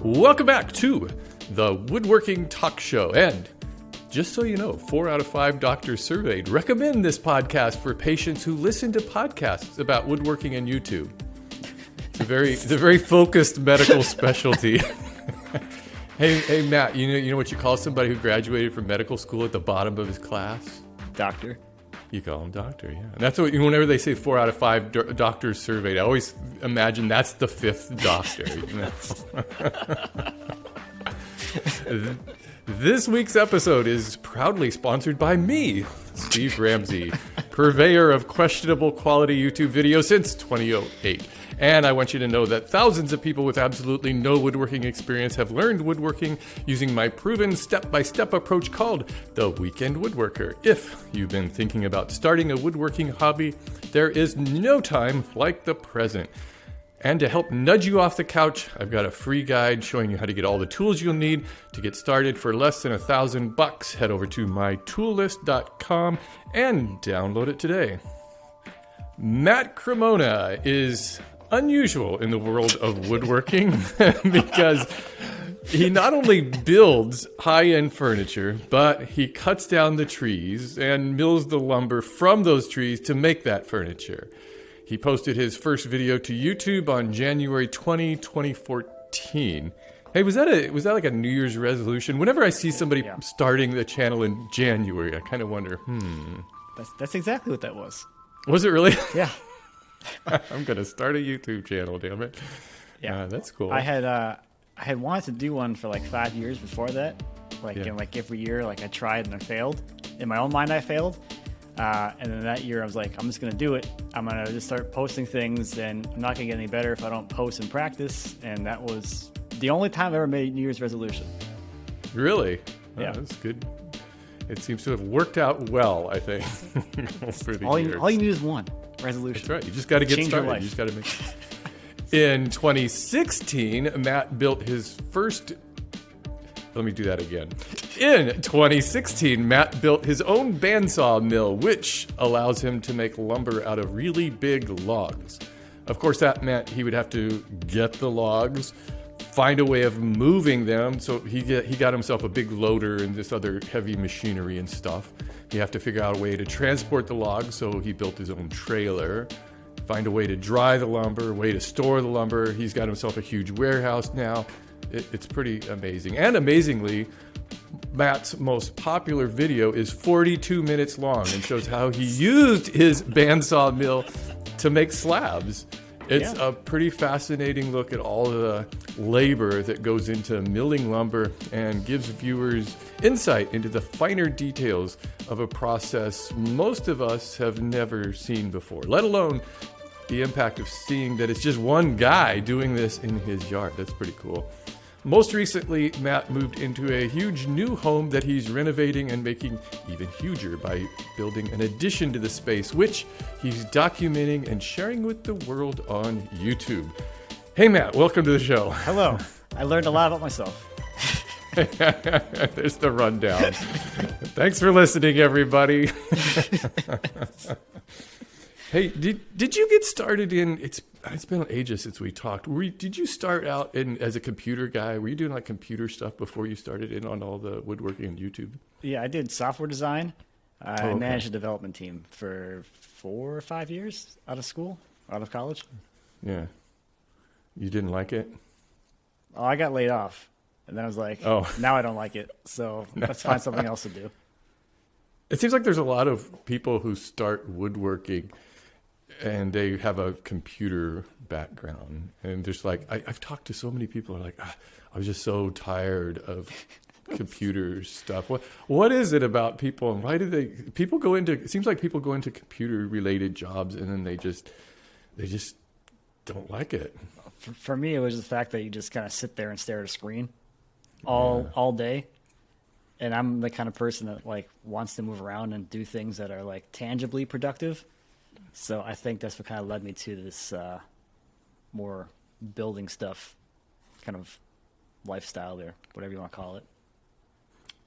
Welcome back to the Woodworking Talk Show. And just so you know, 4 out of 5 doctors surveyed recommend this podcast for patients who listen to podcasts about woodworking and YouTube. It's a very focused medical specialty. Hey, Matt, you know what you call somebody who graduated from medical school at the bottom of his class? Doctor. You call him doctor, yeah. And that's what, whenever they say 4 out of 5 doctors surveyed, I always imagine that's the 5th doctor. This week's episode is proudly sponsored by me, Steve Ramsey, purveyor of questionable quality YouTube videos since 2008. And I want you to know that thousands of people with absolutely no woodworking experience have learned woodworking using my proven step-by-step approach called the Weekend Woodworker. If you've been thinking about starting a woodworking hobby, there is no time like the present. And to help nudge you off the couch, I've got a free guide showing you how to get all the tools you'll need to get started for less than $1,000. Head over to mytoollist.com and download it today. Matt Cremona is unusual in the world of woodworking because he not only builds high-end furniture, but he cuts down the trees and mills the lumber from those trees to make that furniture. He posted his first video to YouTube on January 20, 2014. Hey, was that like a New Year's resolution? Whenever I see somebody starting the channel in January, I kind of wonder, That's exactly what that was. Was it really? Yeah. I'm going to start a YouTube channel, damn it. Yeah. That's cool. I had wanted to do one for like 5 years before that. And like every year, like I tried and I failed. In my own mind, I failed. And then that year I was like, I'm just going to do it. I'm going to just start posting things, and I'm not going to get any better if I don't post and practice. And that was the only time I ever made a New Year's resolution. Really? Yeah. That's good. It seems to have worked out well, I think, for the years. All you need is one resolution. That's right. You just got to get Change started. your life. You just got to make In 2016, Matt built his first... Let me do that again. In 2016, Matt built his own bandsaw mill, which allows him to make lumber out of really big logs. Of course, that meant he would have to get the logs, find a way of moving them. So he got himself a big loader and this other heavy machinery and stuff. You have to figure out a way to transport the logs, so he built his own trailer. Find a way to dry the lumber, a way to store the lumber. He's got himself a huge warehouse now. It's pretty amazing. And amazingly, Matt's most popular video is 42 minutes long and shows how he used his bandsaw mill to make slabs. It's a pretty fascinating look at all the labor that goes into milling lumber and gives viewers insight into the finer details of a process most of us have never seen before, let alone the impact of seeing that it's just one guy doing this in his yard. That's pretty cool. Most recently, Matt moved into a huge new home that he's renovating and making even huger by building an addition to the space, which he's documenting and sharing with the world on YouTube. Hey, Matt, welcome to the show. Hello. I learned a lot about myself. There's the rundown. Thanks for listening, everybody. Hey, did you get started in, it's been ages since we talked. Did you start out as a computer guy? Were you doing like computer stuff before you started in on all the woodworking on YouTube? Yeah, I did software design. I managed a development team for 4 or 5 years out of college. Yeah. You didn't like it? Oh, I got laid off. And then I was like, now I don't like it. So let's find something else to do. It seems like there's a lot of people who start woodworking and they have a computer background, and just like I've talked to so many people who are like, I was just so tired of computer stuff. What is it about people, and why do people go into? It seems like people go into computer related jobs and then they just don't like it. For me, it was the fact that you just kind of sit there and stare at a screen all day. And I'm the kind of person that like wants to move around and do things that are like tangibly productive. So I think that's what kind of led me to this more building stuff kind of lifestyle there, whatever you want to call it.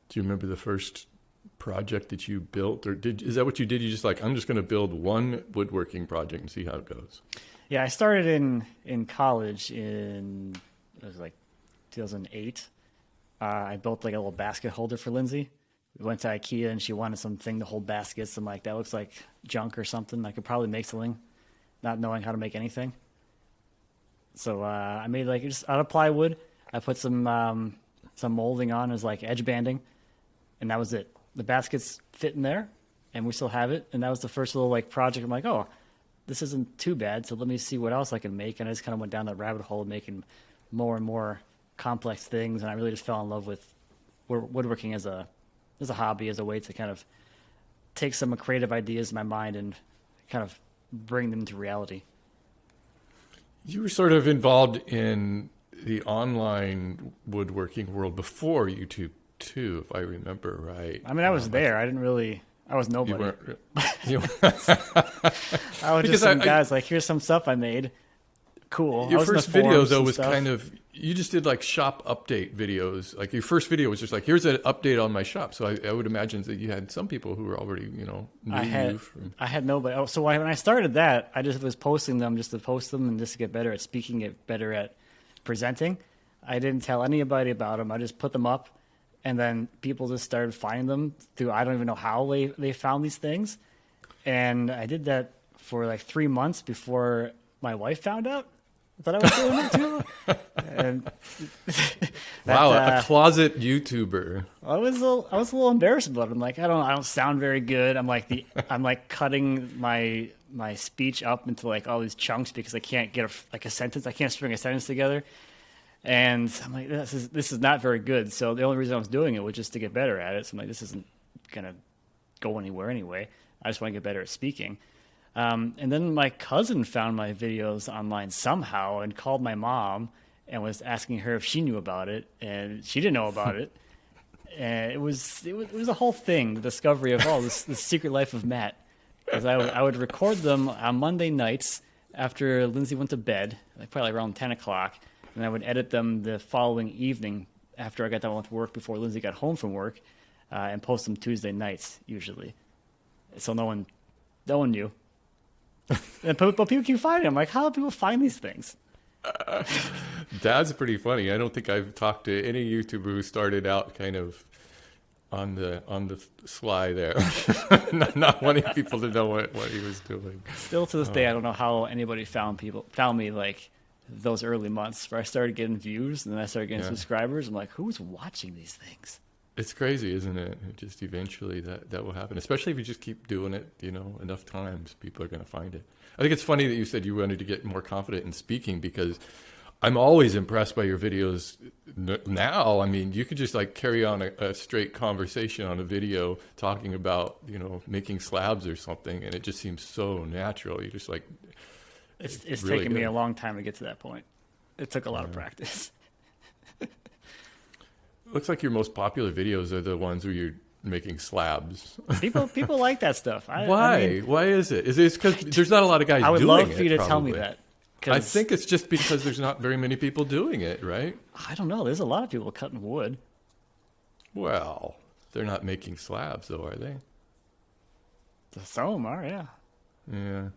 Do you remember the first project that you built, or is that what you did? You just like, I'm just going to build one woodworking project and see how it goes? Yeah, I started in college it was like 2008. I built like a little basket holder for Lindsay. We went to IKEA and she wanted something to hold baskets. I'm like, that looks like junk or something. I could probably make something, not knowing how to make anything. So I made like just out of plywood. I put some molding on as like edge banding, and that was it. The baskets fit in there, and we still have it. And that was the first little like project. I'm like, oh, this isn't too bad. So let me see what else I can make. And I just kind of went down that rabbit hole of making more and more complex things, and I really just fell in love with woodworking as a hobby, as a way to kind of take some creative ideas in my mind and kind of bring them to reality. You were sort of involved in the online woodworking world before YouTube too, if I remember right. I mean, I was there. I was nobody. You weren't, I was just some guys like, here's some stuff I made. Cool. Your first video though was kind of, you just did like shop update videos. Like your first video was just like, here's an update on my shop. So I would imagine that you had some people who were already, knew you. I had nobody. Oh, so when I started that, I just was posting them just to post them and just to get better at speaking, get better at presenting. I didn't tell anybody about them. I just put them up, and then people just started finding them through, I don't even know how they found these things. And I did that for like 3 months before my wife found out that I was doing it too. And wow, a closet YouTuber. I was a little embarrassed about it. I'm like, I don't sound very good. I'm like cutting my speech up into like all these chunks because I can't get a sentence. I can't string a sentence together. And I'm like, this is not very good. So the only reason I was doing it was just to get better at it. So I'm like, this isn't gonna go anywhere anyway. I just want to get better at speaking. And then my cousin found my videos online somehow and called my mom and was asking her if she knew about it, and she didn't know about it. And it was a whole thing, the discovery of the secret life of Matt. Because I would record them on Monday nights after Lindsay went to bed, like probably around 10 o'clock, and I would edit them the following evening after I got done with work before Lindsay got home from work, and post them Tuesday nights usually. So no one knew. But people keep finding them. Like, how do people find these things? That's pretty funny. I don't think I've talked to any YouTuber who started out kind of on the sly there, not wanting people to know what he was doing. Still to this day, I don't know how anybody found me like those early months where I started getting views and then I started getting subscribers. I'm like, who's watching these things? It's crazy, isn't it? Just eventually that will happen, especially if you just keep doing it, enough times, people are going to find it. I think it's funny that you said you wanted to get more confident in speaking, because I'm always impressed by your videos now. I mean, you could just like carry on a straight conversation on a video talking about, making slabs or something, and it just seems so natural. You just like, it's really taken me a long time to get to that point. It took a lot of practice. Looks like your most popular videos are the ones where you're making slabs. People like that stuff. Why? Why is it? Is it because there's not a lot of guys doing it? I would love for you to tell me that. I think it's just because there's not very many people doing it, right? I don't know. There's a lot of people cutting wood. Well, they're not making slabs, though, are they? Some of them are, yeah. Yeah,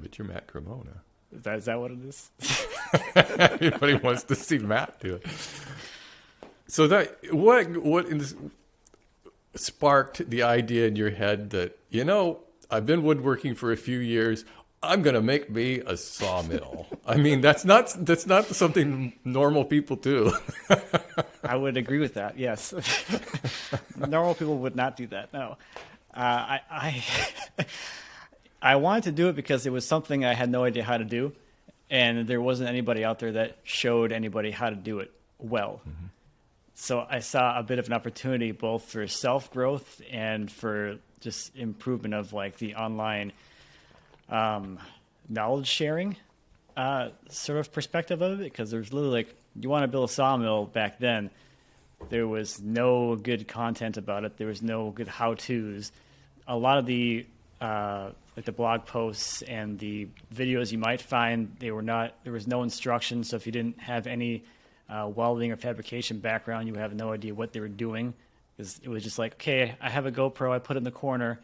but you're Matt Cremona. Is that what it is? Everybody wants to see Matt do it. So what in this sparked the idea in your head that, I've been woodworking for a few years, I'm going to make me a sawmill. I mean, that's not something normal people do. I would agree with that. Yes. Normal people would not do that. No. I wanted to do it because it was something I had no idea how to do, and there wasn't anybody out there that showed anybody how to do it well. Mm-hmm. So I saw a bit of an opportunity both for self-growth and for just improvement of like the online knowledge sharing sort of perspective of it, because there's literally like, you want to build a sawmill back then, there was no good content about it. There was no good how-tos. A lot of the like the blog posts and the videos you might find, there was no instruction. So if you didn't have any welding or fabrication background, you would have no idea what they were doing, because it was just like, okay, I have a GoPro, I put it in the corner,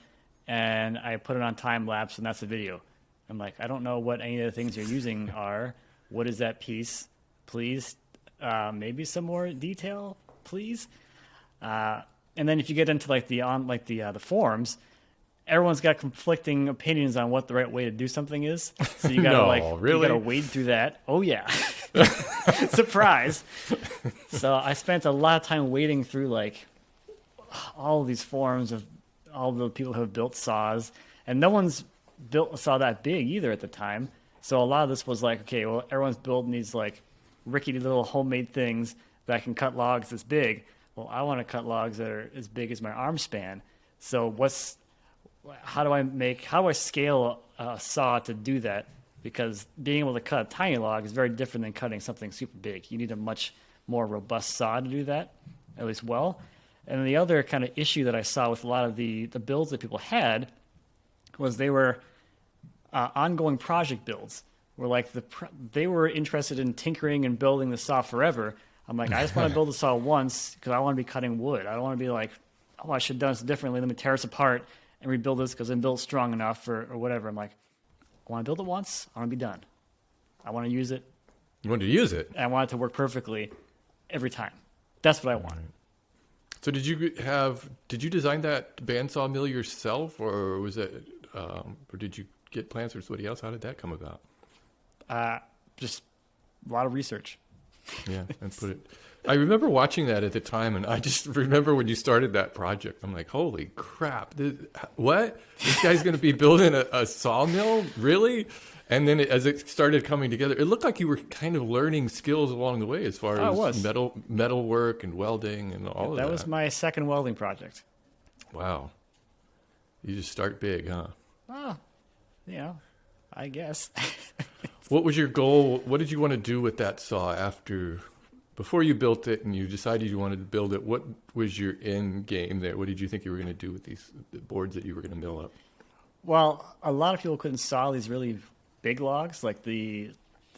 and I put it on time lapse, and that's the video. I'm like, I don't know what any of the things you're using are. What is that piece? Please maybe some more detail, please. And then if you get into like the forums, everyone's got conflicting opinions on what the right way to do something is. So you gotta you gotta wade through that. Oh yeah, surprise! So I spent a lot of time wading through like all of these forums of all the people who have built saws, and no one's built a saw that big either at the time. So a lot of this was like, okay, well, everyone's building these like rickety little homemade things that can cut logs this big. Well, I want to cut logs that are as big as my arm span. So how do I scale a saw to do that? Because being able to cut a tiny log is very different than cutting something super big. You need a much more robust saw to do that, at least well. And the other kind of issue that I saw with a lot of the builds that people had was they were ongoing project builds. Where like they were interested in tinkering and building the saw forever. I'm like, I just want to build a saw once because I want to be cutting wood. I don't want to be like, oh, I should have done this differently. Let me tear this apart and rebuild this because I'm built strong enough or whatever. I'm like, I want to build it once. I want to be done. I want to use it. You want to use it? And I want it to work perfectly every time. That's what I want. So did you design that bandsaw mill yourself, or was it, or did you get plans from somebody else? How did that come about? Just a lot of research. Yeah, and I remember watching that at the time, and I just remember when you started that project, I'm like, holy crap, what? This guy's going to be building a sawmill? Really? And then as it started coming together, it looked like you were kind of learning skills along the way as far as metal work and welding and all of that. That was my second welding project. Wow. You just start big, huh? Oh, I guess. What was your goal? What did you want to do with that saw before you built it and you decided you wanted to build it? What was your end game there? What did you think you were going to do with these boards that you were going to mill up? Well, a lot of people couldn't saw these really big logs, like the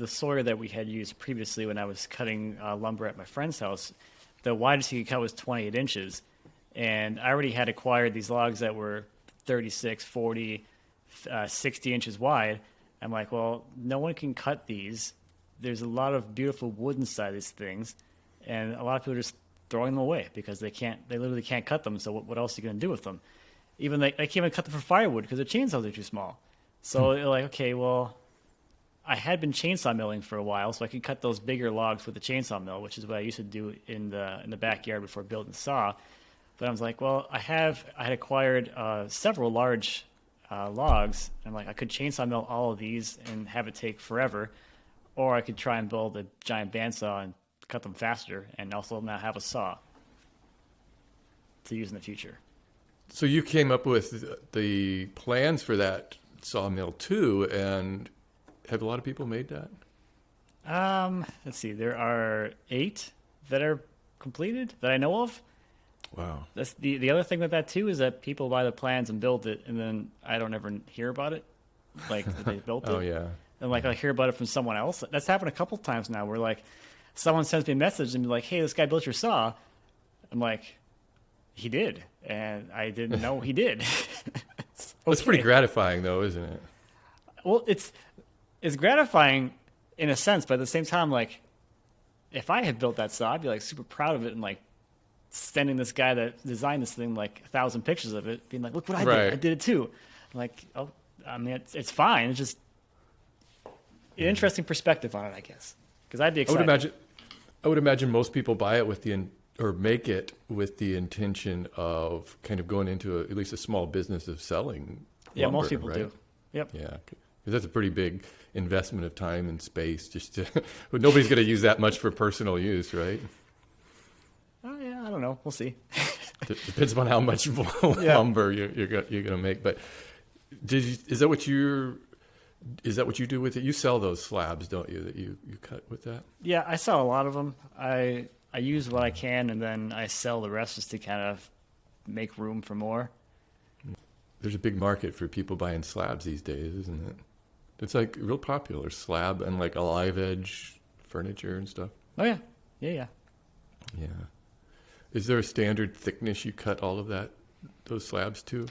sawyer that we had used previously when I was cutting lumber at my friend's house. The widest you could cut was 28 inches. And I already had acquired these logs that were 36, 40, 60 inches wide. I'm like, well, no one can cut these. There's a lot of beautiful wood inside these things, and a lot of people are just throwing them away because they literally can't cut them. So what else are you going to do with them? Even they can't even cut them for firewood because their chainsaws are too small. So like, okay, well, I had been chainsaw milling for a while, so I could cut those bigger logs with the chainsaw mill, which is what I used to do in the backyard before building the saw. But I was like, well, I had acquired several large logs. And I'm like, I could chainsaw mill all of these and have it take forever, or I could try and build a giant bandsaw and cut them faster and also now have a saw to use in the future. So you came up with the plans for that sawmill too, and have a lot of people made that? Let's see. There are 8 that are completed that I know of. Wow. That's the other thing with that too is that people buy the plans and build it, and then I don't ever hear about it, like that they built it. Oh yeah. And like I hear about it from someone else. That's happened a couple times now, where like someone sends me a message and be like, "Hey, this guy built your saw." I'm like, "He did," and I didn't know he did. It's pretty gratifying, though, isn't it? Well, it's gratifying in a sense, but at the same time, like if I had built that saw, I'd be like super proud of it and like sending this guy that designed this thing like 1,000 pictures of it, being like, "Look what I did! I did it too." I'm like, oh, I mean, it's fine. It's just an interesting perspective on it, I guess, because I'd be excited. I would imagine most people buy it with or make it with the intention of kind of going into at least a small business of selling. Yeah, lumber, most people right? do. Yep. Yeah, because that's a pretty big investment of time and space. But nobody's going to use that much for personal use, right? Oh yeah, I don't know. We'll see. Depends on how much lumber you're going to make. But is that what you do with it? You sell those slabs, don't you? That you cut with that? Yeah, I sell a lot of them. I use what I can, and then I sell the rest just to kind of make room for more. There's a big market for people buying slabs these days, isn't it? It's like real popular, slab and like a live edge furniture and stuff. Oh yeah, yeah. Is there a standard thickness you cut all of those slabs to?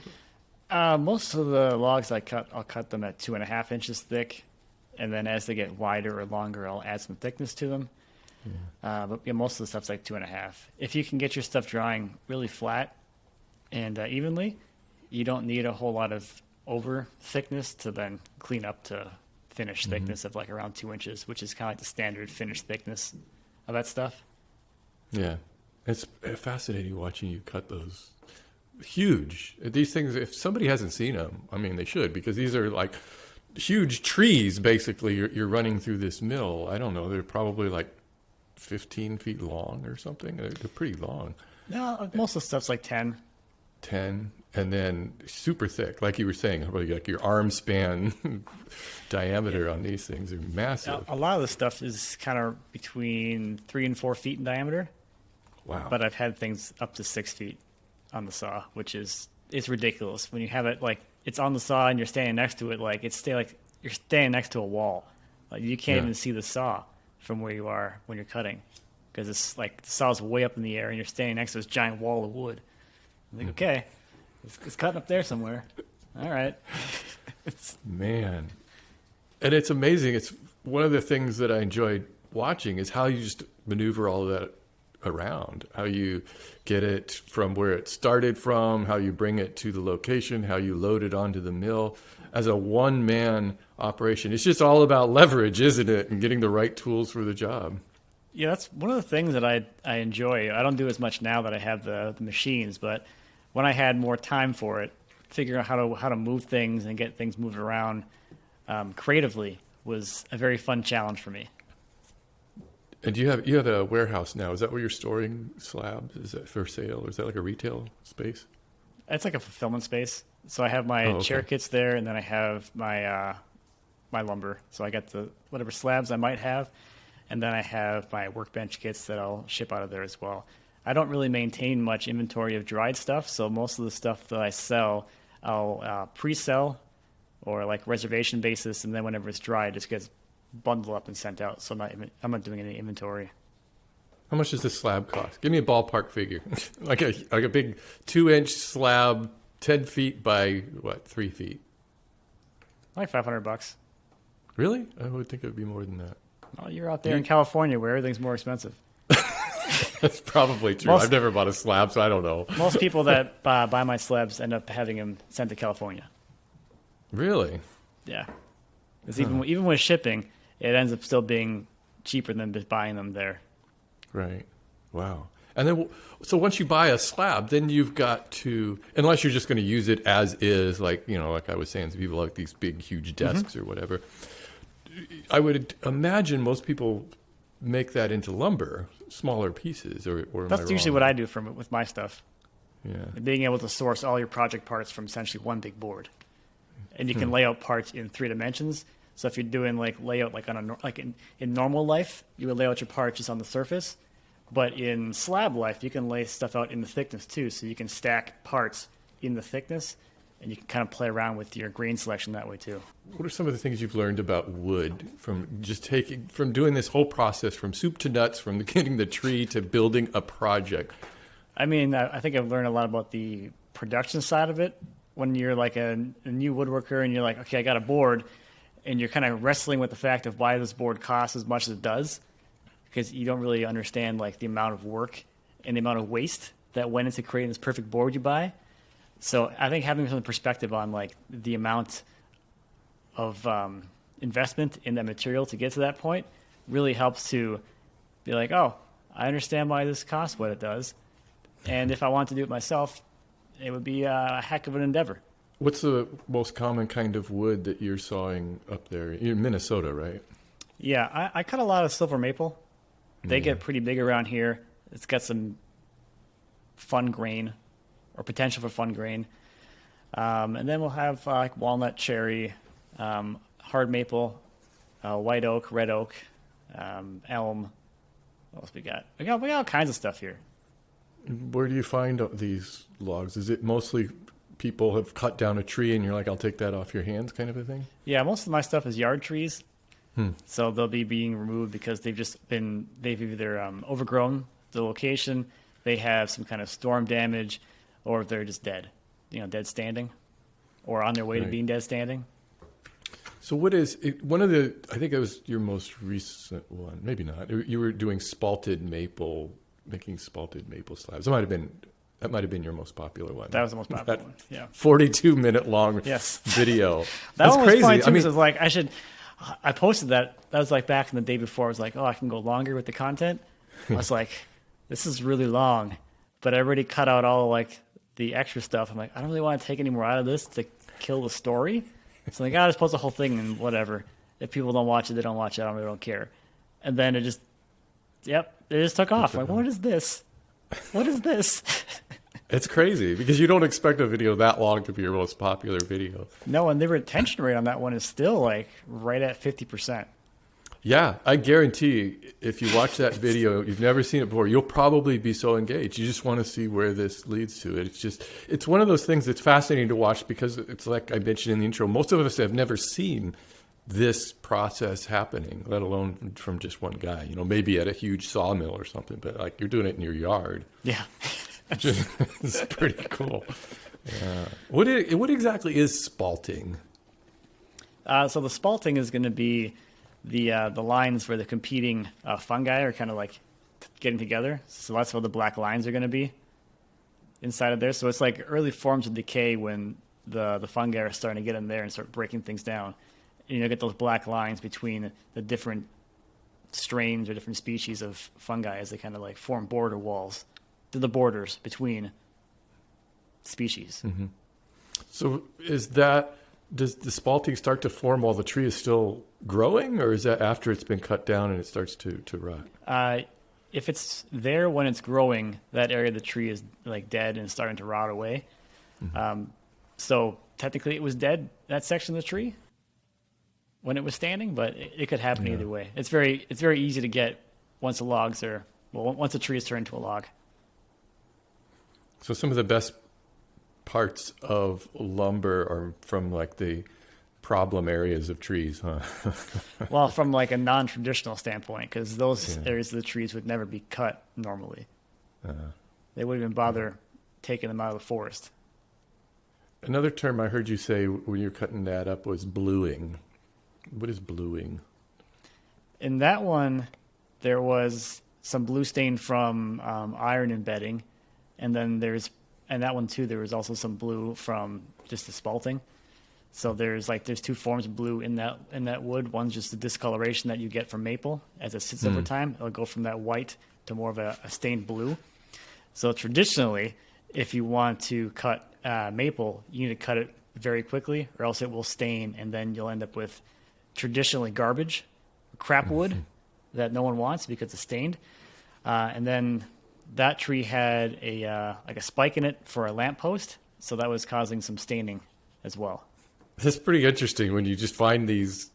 Most of the logs I'll cut them at 2.5 inches thick, and then as they get wider or longer, I'll add some thickness to them. But yeah, most of the stuff's like 2.5. If you can get your stuff drying really flat and evenly, you don't need a whole lot of over thickness to then clean up to finished thickness of like around 2 inches, which is kind of like the standard finished thickness of that stuff. Yeah. It's fascinating watching you cut those huge. These things, if somebody hasn't seen them, I mean, they should, because these are like huge trees, basically, you're running through this mill. I don't know. They're probably like 15 feet long or something. They're pretty long. No, most of the stuff's like 10. 10, and then super thick, like you were saying, probably like your arm span diameter on these things are massive. A lot of the stuff is kind of between 3 and 4 feet in diameter. Wow. But I've had things up to 6 feet on the saw, which is it's ridiculous when you have it like it's on the saw and you're standing next to it, like you're standing next to a wall. Like you can't even see the saw from where you are when you're cutting, because it's like the saw's way up in the air and you're standing next to this giant wall of wood. I'm like, okay, it's cutting up there somewhere. All right. Man. And it's amazing. It's one of the things that I enjoyed watching is how you just maneuver all of that around, how you get it from where it started from, how you bring it to the location, how you load it onto the mill as a one-man operation. It's just all about leverage, isn't it? And getting the right tools for the job. Yeah, that's one of the things that I enjoy. I don't do as much now that I have the machines, but when I had more time for it, figuring out how to move things and get things moved around creatively was a very fun challenge for me. And you have a warehouse now. Is that where you're storing slabs? Is that for sale, or is that like a retail space? It's like a fulfillment space. So I have my chair kits there, and then I have my my lumber. So I got the whatever slabs I might have, and then I have my workbench kits that I'll ship out of there as well. I don't really maintain much inventory of dried stuff, so most of the stuff that I sell, I'll pre-sell or like reservation basis, and then whenever it's dry, it just gets bundled up and sent out. So I'm not doing any inventory. How much does this slab cost? Give me a ballpark figure. like a big 2-inch slab, 10 feet by what, 3 feet? Like $500. Really? I would think it would be more than that. Well, you're out there in California where everything's more expensive. That's probably true. I've never bought a slab, so I don't know. Most people that buy my slabs end up having them sent to California. Really? Yeah. Because even with shipping, it ends up still being cheaper than just buying them there. Right. Wow. And then, so once you buy a slab, then you've got to, unless you're just going to use it as is, like, you know, like I was saying, some people like these big, huge desks or whatever. I would imagine most people make that into lumber, smaller pieces, or that's usually what I do with my stuff. Yeah. Being able to source all your project parts from essentially one big board, and you can lay out parts in 3 dimensions. So if you're doing like layout like in normal life, you would lay out your parts just on the surface, but in slab life, you can lay stuff out in the thickness too. So you can stack parts in the thickness, and you can kind of play around with your grain selection that way too. What are some of the things you've learned about wood from doing this whole process from soup to nuts, from getting the tree to building a project? I mean, I think I've learned a lot about the production side of it. When you're like a new woodworker and you're like, okay, I got a board, and you're kind of wrestling with the fact of why this board costs as much as it does, because you don't really understand like the amount of work and the amount of waste that went into creating this perfect board you buy. So I think having some perspective on like the amount of investment in that material to get to that point really helps to be like, oh, I understand why this costs what it does. And if I want to do it myself, it would be a heck of an endeavor. What's the most common kind of wood that you're sawing up there? You're in Minnesota, right? Yeah, I cut a lot of silver maple. They get pretty big around here. It's got some fun grain or potential for fun grain. And then we'll have like walnut, cherry, hard maple, white oak, red oak, elm. What else we got? We got all kinds of stuff here. Where do you find these logs? Is it mostly people have cut down a tree and you're like, I'll take that off your hands kind of a thing? Yeah, most of my stuff is yard trees. So they'll be being removed because they've either overgrown the location, they have some kind of storm damage, or they're just dead, dead standing, or on their way to being dead standing. So what is it, one of the? I think it was your most recent one. Maybe not. You were doing making spalted maple slabs. That might have been your most popular one. That was the most popular one. Yeah. 42-minute long Yes. video. That That's one was crazy. funny too. I mean, Because like I posted that. That was like back in the day before. I was like, oh, I can go longer with the content. I was like, this is really long, but I already cut out all like the extra stuff. I'm like, I don't really want to take any more out of this to kill the story. So like, I'll just post the whole thing and whatever. If people don't watch it, they don't watch it. I really don't care. And then it just took off. I'm like, what is this? What is this? it's crazy because you don't expect a video that long to be your most popular video. No, and the retention rate on that one is still like right at 50%. Yeah, I guarantee if you watch that video, you've never seen it before, you'll probably be so engaged. You just want to see where this leads to. It's one of those things that's fascinating to watch because it's like I mentioned in the intro, most of us have never seen this process happening, let alone from just one guy. You know, maybe at a huge sawmill or something, but like you're doing it in your yard. Yeah. It's pretty cool. Yeah. What exactly is spalting? So the spalting is going to be the lines where the competing fungi are kind of like getting together. So that's where the black lines are going to be inside of there. So it's like early forms of decay when the fungi are starting to get in there and start breaking things down. And you'll get those black lines between the different strains or different species of fungi as they kind of like form border walls. They're the borders between species. Mm-hmm. So does the spalting start to form while the tree is still growing, or is that after it's been cut down and it starts to rot? If it's there when it's growing, that area of the tree is like dead and starting to rot away. Mm-hmm. So technically it was dead, that section of the tree, when it was standing, but it could happen either way. It's very easy to get once once a tree is turned into a log. So some of the best parts of lumber are from like the problem areas of trees, huh? Well, from like a non-traditional standpoint, because those areas of the trees would never be cut normally. They wouldn't even bother taking them out of the forest. Another term I heard you say when you're cutting that up was bluing. What is bluing? In that one, there was some blue stain from iron embedding, and then and that one too, there was also some blue from just the spalting. So there's two forms of blue in that wood. One's just the discoloration that you get from maple as it sits over time. It'll go from that white to more of a stained blue. So traditionally, if you want to cut maple, you need to cut it very quickly, or else it will stain, and then you'll end up with traditionally garbage, crap wood that no one wants because it's stained. And then that tree had a spike in it for a lamppost, so that was causing some staining as well. That's pretty interesting when you just find these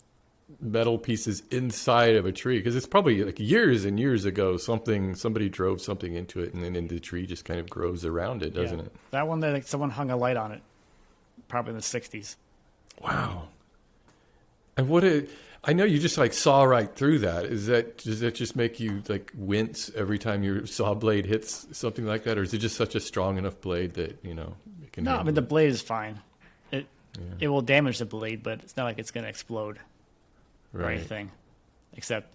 metal pieces inside of a tree, because it's probably like years and years ago somebody drove something into it, and then the tree just kind of grows around it, doesn't it? That one, someone hung a light on it, probably in the 60s. Wow. And I know you just like saw right through that. Does that just make you like wince every time your saw blade hits something like that, or is it just such a strong enough blade that it can? No, I mean the blade is fine. It will damage the blade, but it's not like it's going to explode or anything. Except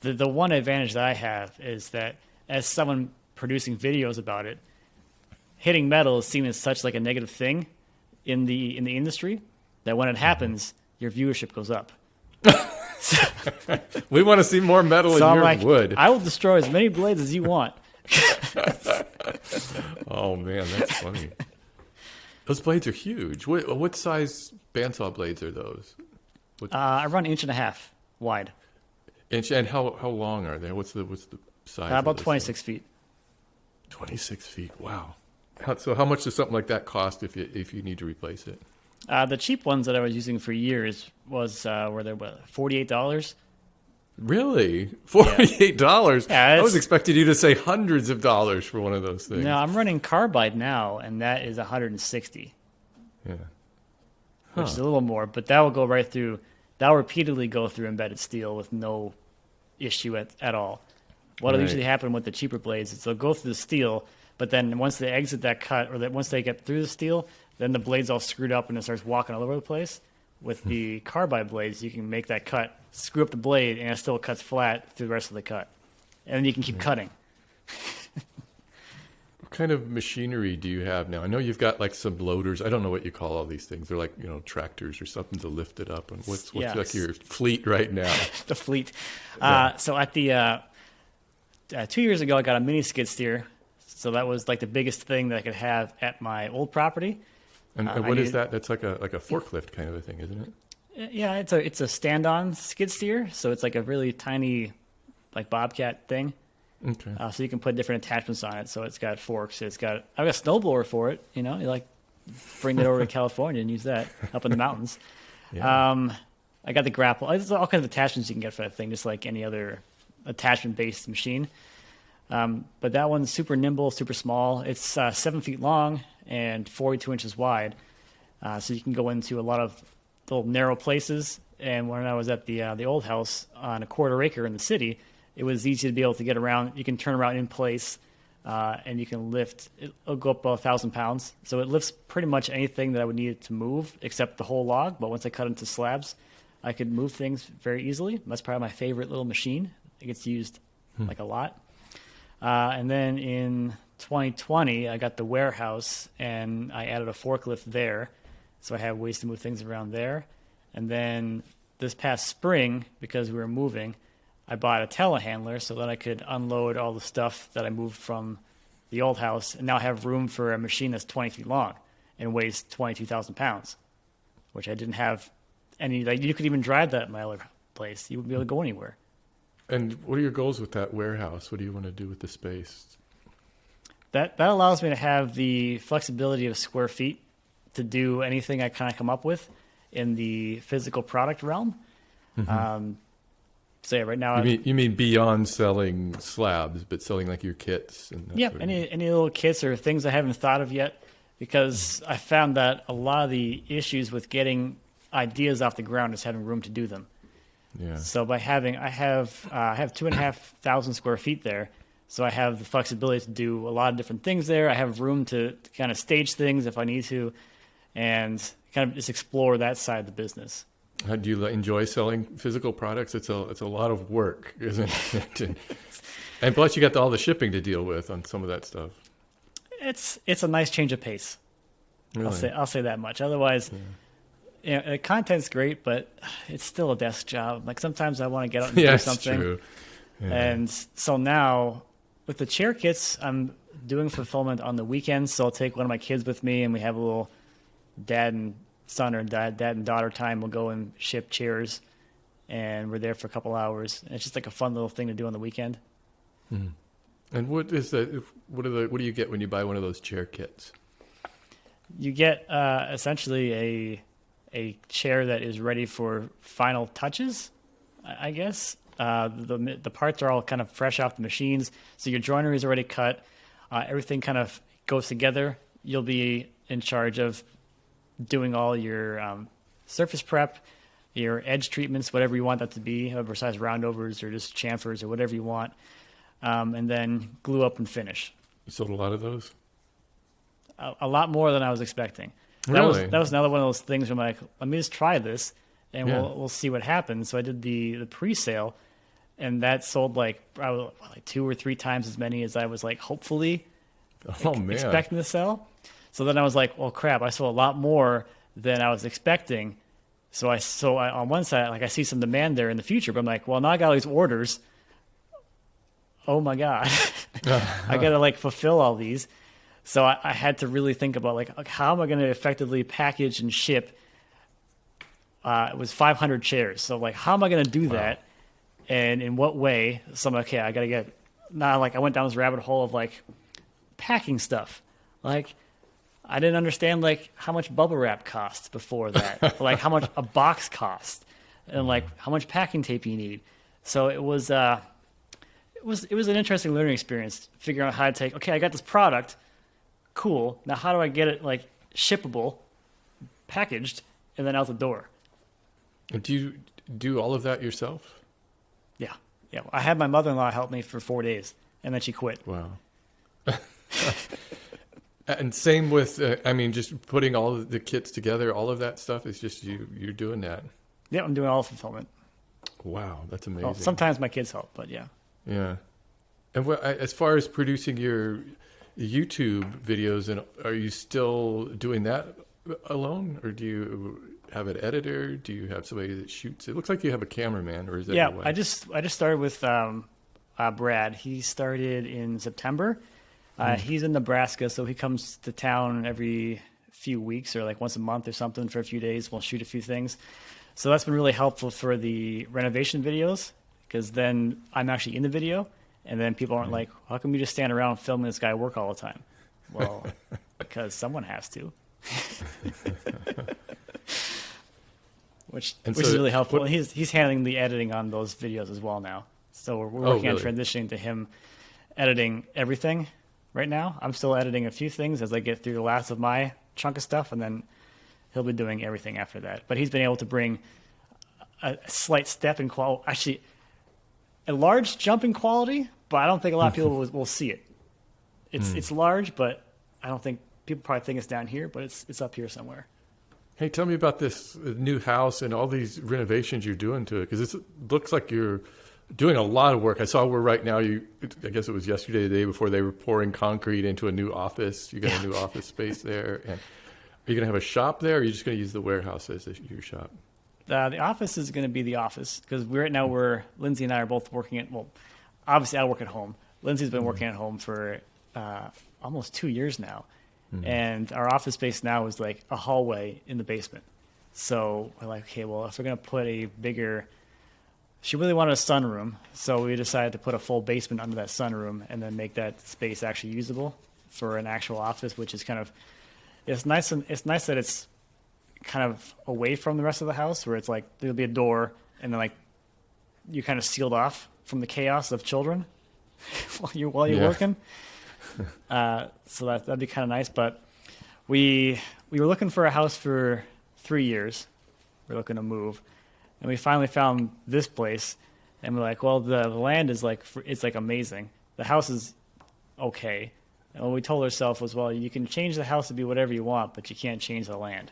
the one advantage that I have is that as someone producing videos about it, hitting metal is seen as such like a negative thing in the industry that when it happens, your viewership goes up. We want to see more metal in your wood. I will destroy as many blades as you want. Oh man, that's funny. Those blades are huge. What size bandsaw blades are those? I run 1.5 inches wide. Inch, and how long are they? What's the size? About 26 feet. 26 feet. Wow. So how much does something like that cost if you need to replace it? The cheap ones that I was using for years were they $48. Really? $48? Yeah, I was expecting you to say hundreds of dollars for one of those things. No, I'm running carbide now, and that is $160. Yeah. Which is a little more, but that will go right through. That will repeatedly go through embedded steel with no issue at all. What'll usually happen with the cheaper blades is they'll go through the steel, but then once they exit that cut, or once they get through the steel, then the blade's all screwed up and it starts walking all over the place. With the carbide blades, you can make that cut, screw up the blade, and it still cuts flat through the rest of the cut. And then you can keep cutting. What kind of machinery do you have now? I know you've got like some loaders. I don't know what you call all these things. They're like, tractors or something to lift it up. And what's like your fleet right now? The fleet. Yeah. So at the 2 years ago, I got a mini skid steer. So that was like the biggest thing that I could have at my old property. And what is that? That's like a forklift kind of a thing, isn't it? Yeah, it's a stand-on skid steer. So it's like a really tiny, like Bobcat thing. Okay. So you can put different attachments on it. So it's got forks. I've got a snowblower for it. You like bring it over to California and use that up in the mountains. Yeah. I got the grapple. There's all kinds of attachments you can get for that thing, just like any other attachment-based machine. But that one's super nimble, super small. It's 7 feet long and 42 inches wide. So you can go into a lot of little narrow places. And when I was at the old house on a quarter acre in the city, it was easy to be able to get around. You can turn around in place, and you can lift. It'll go up 1,000 pounds. So it lifts pretty much anything that I would need it to move, except the whole log. But once I cut into slabs, I could move things very easily. That's probably my favorite little machine. It gets used like a lot. And then in 2020, I got the warehouse, and I added a forklift there. So I have ways to move things around there. And then this past spring, because we were moving, I bought a telehandler so that I could unload all the stuff that I moved from the old house, and now I have room for a machine that's 20 feet long and weighs 22,000 pounds, which I didn't have any. Like, you could even drive that at my other place. You wouldn't be able to go anywhere. And what are your goals with that warehouse? What do you want to do with the space? That allows me to have the flexibility of square feet to do anything I kind of come up with in the physical product realm. Mm-hmm. So yeah, right now you mean beyond selling slabs, but selling like your kits and that yeah, sort of any little kits or things I haven't thought of yet, because I found that a lot of the issues with getting ideas off the ground is having room to do them. Yeah. So by I have 2,500 square feet there, so I have the flexibility to do a lot of different things there. I have room to kind of stage things if I need to, and kind of just explore that side of the business. How do you enjoy selling physical products? It's a lot of work, isn't it? And plus, you got all the shipping to deal with on some of that stuff. It's a nice change of pace. Really? I'll say that much. Otherwise, the content's great, but it's still a desk job. Like, sometimes I want to get out and do something. That's true. Yeah. And so now with the chair kits, I'm doing fulfillment on the weekends. So I'll take one of my kids with me, and we have a little dad and son or dad and daughter time. We'll go and ship chairs, and we're there for a couple hours. And it's just like a fun little thing to do on the weekend. Hmm. And what is that? What do you get when you buy one of those chair kits? You get essentially a chair that is ready for final touches, I guess. The parts are all kind of fresh off the machines, so your joinery is already cut. Everything kind of goes together. You'll be in charge of doing all your surface prep, your edge treatments, whatever you want that to be, however size roundovers or just chamfers or whatever you want, and then glue up and finish. You sold a lot of those? A lot more than I was expecting. Really? That was another one of those things where I'm like, let me just try this, and we'll see what happens. So I did the pre-sale, and that sold probably 2 or 3 times as many as I was hopefully expecting to sell. So then I was like, well, crap, I sold a lot more than I was expecting. So I on one side, I see some demand there in the future, but I'm like, well, now I got all these orders. Oh my God. I got to fulfill all these. So I had to really think about how am I going to effectively package and ship. It was 500 chairs. So how am I going to do that? And in what way? So I'm like, okay, I got to get, now I went down this rabbit hole of packing stuff. I didn't understand how much bubble wrap costs before that, how much a box costs, and how much packing tape you need. So it was an interesting learning experience, figuring out how to take. Okay, I got this product, cool. Now how do I get it shippable, packaged, and then out the door? And do you do all of that yourself? Yeah. I had my mother-in-law help me for 4 days, and then she quit. Wow. And same with, I mean, just putting all of the kits together, all of that stuff is just you're doing that. Yeah, I'm doing all the fulfillment. Wow, that's amazing. Well, sometimes my kids help, but yeah. Yeah. And as far as producing your YouTube videos, and are you still doing that alone, or do you have an editor? Do you have somebody that shoots? It looks like you have a cameraman, or is that Yeah, your wife? I just started with Brad. He started in September. He's in Nebraska, so he comes to town every few weeks or like once a month or something for a few days. We'll shoot a few things. So that's been really helpful for the renovation videos, because then I'm actually in the video, and then people aren't like, how come you just stand around filming this guy work all the time? Well, because someone has to. which is really helpful. And he's handling the editing on those videos as well now. So we're working on transitioning to him editing everything right now. I'm still editing a few things as I get through the last of my chunk of stuff, and then he'll be doing everything after that. But he's been able to bring a slight step in quality, actually a large jump in quality, but I don't think a lot of people will see it. It's large, but I don't think people probably think it's down here, but it's up here somewhere. Hey, tell me about this new house and all these renovations you're doing to it, because it looks like you're doing a lot of work. I saw where right now I guess it was yesterday, the day before, they were pouring concrete into a new office. You got a new office space there. And are you going to have a shop there, or are you just going to use the warehouse as your shop? The office is going to be the office, because right now Lindsay and I are both working at, well, obviously I work at home. Lindsay's been working at home for almost 2 years now. And our office space now is like a hallway in the basement. So we're like, okay, well, if we're going to put a bigger, she really wanted a sunroom. So we decided to put a full basement under that sunroom and then make that space actually usable for an actual office, which is kind of, it's nice that it's kind of away from the rest of the house, where it's like there'll be a door and then like you kind of sealed off from the chaos of children while you're working. So that'd be kind of nice. But we were looking for a house for 3 years. We're looking to move, and we finally found this place. And we're like, well, the land is it's like amazing. The house is okay. And what we told ourselves was, well, you can change the house to be whatever you want, but you can't change the land.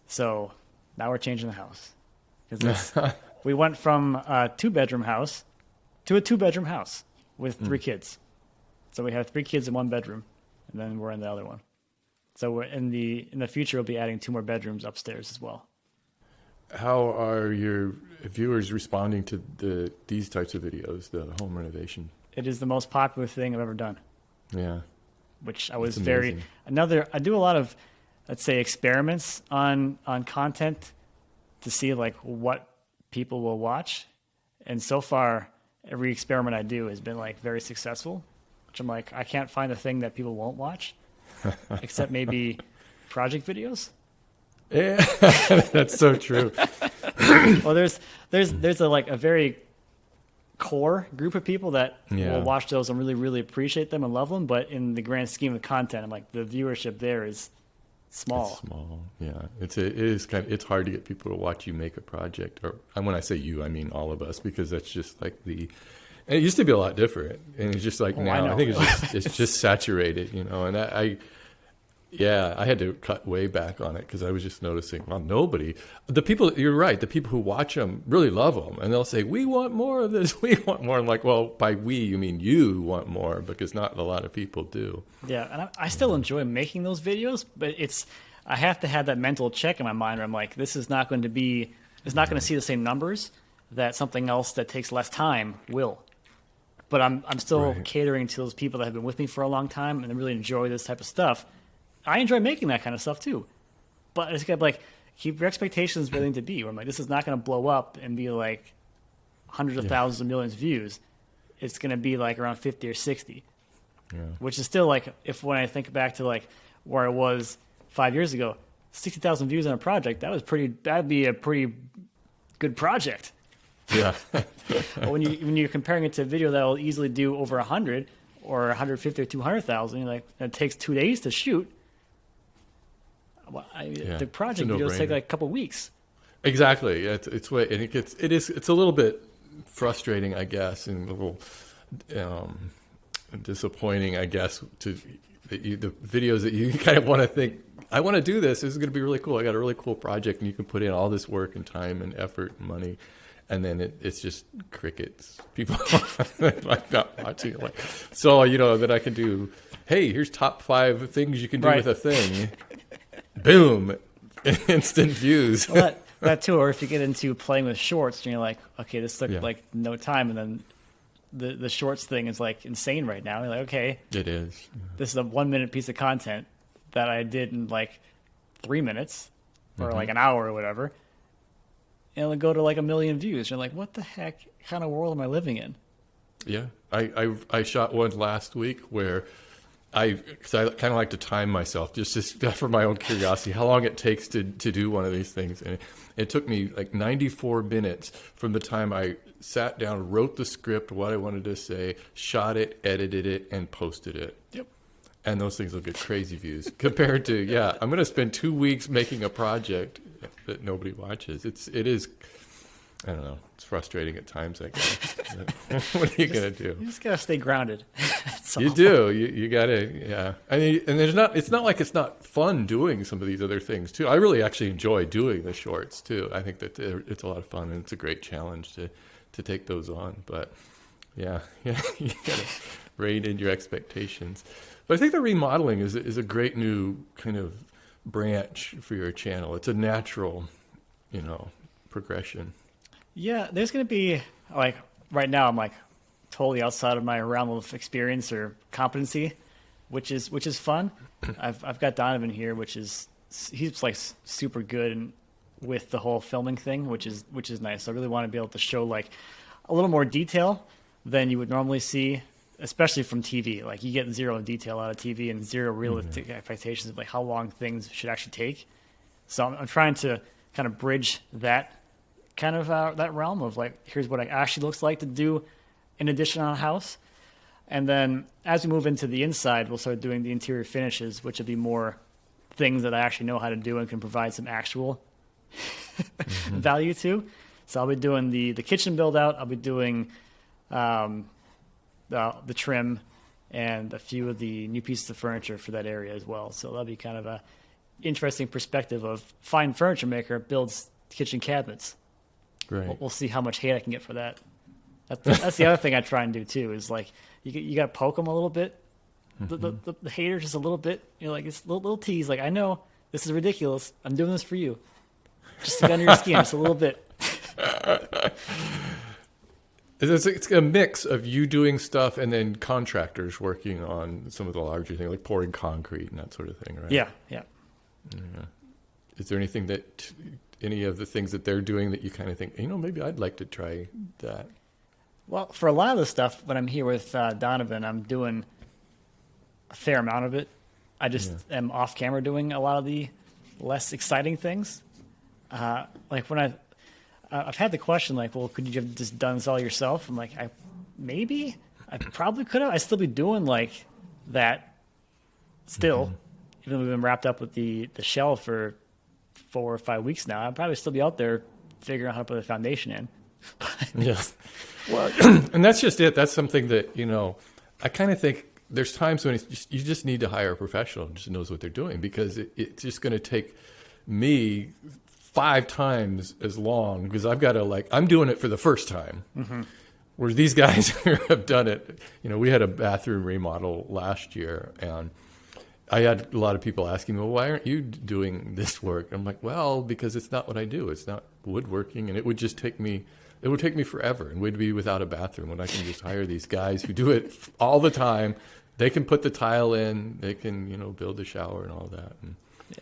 So now we're changing the house. We went from a 2-bedroom house to a 2-bedroom house with 3 kids. So we have 3 kids in 1 bedroom, and then we're in the other one. So we're in the future, we'll be adding 2 more bedrooms upstairs as well. How are your viewers responding to these types of videos, the home renovation? It is the most popular thing I've ever done. Yeah. Which I was I do a lot of, let's say, experiments on content to see like what people will watch. And so far, every experiment I do has been like very successful, which I'm like, I can't find a thing that people won't watch except maybe project videos. Yeah, that's so true. Well, there's a very core group of people that will watch those and really, really appreciate them and love them. But in the grand scheme of content, I'm like, the viewership there is small. It's small, yeah. It's hard to get people to watch you make a project. Or when I say you, I mean all of us, because that's just like and it used to be a lot different, and it's just like now I think it's just saturated, And I had to cut way back on it, because I was just noticing, well, you're right, the people who watch them really love them, and they'll say, we want more of this, we want more. I'm like, well, by we, you mean you want more, because not a lot of people do. Yeah, and I still enjoy making those videos, but I have to have that mental check in my mind where I'm like, it's not going to see the same numbers that something else that takes less time will. But I'm still catering to those people that have been with me for a long time and they really enjoy this type of stuff. I enjoy making that kind of stuff too. But it's got to keep your expectations where they need to be. Where I'm like, this is not going to blow up and be like hundreds of thousands of millions of views. It's going to be like around 50 or 60. Yeah. Which is still like, when I think back to like where I was 5 years ago, 60,000 views on a project, that'd be a pretty good project. Yeah. when you're comparing it to a video that will easily do over 100 or 150 or 200,000, like it takes 2 days to shoot. The project videos take like a couple of weeks. Exactly. It's a little bit frustrating, I guess, and a little disappointing, I guess, the videos that you kind of want to think, I want to do this. This is going to be really cool. I got a really cool project, and you can put in all this work and time and effort and money, and then it's just crickets. People like not watching it. Like, so then I can do. Hey, here's top 5 things you can do with a thing. Boom, instant views. Well, that too, or if you get into playing with shorts, and you're like, okay, this took like no time, and then the shorts thing is like insane right now. You're like, okay, it is. This is a 1-minute piece of content that I did in like 3 minutes or like an hour or whatever, and it'll go to like 1 million views. You're like, what the heck kind of world am I living in? Yeah, I shot one last week where because I kind of like to time myself just for my own curiosity, how long it takes to do one of these things. And it took me like 94 minutes from the time I sat down, wrote the script, what I wanted to say, shot it, edited it, and posted it. Yep. And those things will get crazy views compared to, I'm going to spend 2 weeks making a project that nobody watches. It is, I don't know. It's frustrating at times, I guess. What are you going to do? You just got to stay grounded. You do. You got to, yeah. I mean, and it's not like it's not fun doing some of these other things, too. I really actually enjoy doing the shorts, too. I think that it's a lot of fun, and it's a great challenge to take those on. But, yeah, you got to rein in your expectations. But I think the remodeling is a great new kind of branch for your channel. It's a natural, progression. Yeah, there's going to be, like, right now I'm, like, totally outside of my realm of experience or competency, which is fun. I've got Donovan here, he's, like, super good with the whole filming thing, which is nice. I really want to be able to show, like, a little more detail than you would normally see, especially from TV. Like, you get zero detail out of TV and zero realistic expectations of, like, how long things should actually take. So I'm trying to kind of bridge that kind of that realm of like, here's what it actually looks like to do an addition on a house. And then as we move into the inside, we'll start doing the interior finishes, which will be more things that I actually know how to do and can provide some actual value to. So I'll be doing the kitchen build out. I'll be doing the trim and a few of the new pieces of furniture for that area as well. So that'll be kind of a interesting perspective of fine furniture maker builds kitchen cabinets. Right. We'll see how much hate I can get for that. That's the other thing I try and do too. Is like you got to poke them a little bit. The hater just a little bit. Like it's little tease. Like, I know this is ridiculous. I'm doing this for you. Just to get under your skin, just a little bit. It's a mix of you doing stuff and then contractors working on some of the larger things, like pouring concrete and that sort of thing, right? Yeah. Is there anything any of the things that they're doing that you kind of think, maybe I'd like to try that? Well, for a lot of the stuff, when I'm here with Donovan, I'm doing a fair amount of it. I just am off camera doing a lot of the less exciting things. Like when I've had the question, like, well, could you have just done this all yourself? I'm like, I probably could have. I'd still be doing like that still, even though we've been wrapped up with the shell for 4 or 5 weeks now. I'd probably still be out there figuring out how to put a foundation in. Yes. Well, and that's just it. That's something that, I kind of think there's times when you just need to hire a professional who just knows what they're doing, because it's just going to take me 5 times as long, because I've got to I'm doing it for the first time. Whereas these guys have done it. We had a bathroom remodel last year, and I had a lot of people asking me, well, why aren't you doing this work? I'm like, well, because it's not what I do. It's not woodworking, and it would take me forever, and we'd be without a bathroom when I can just hire these guys who do it all the time. They can put the tile in, they can, build the shower and all that. And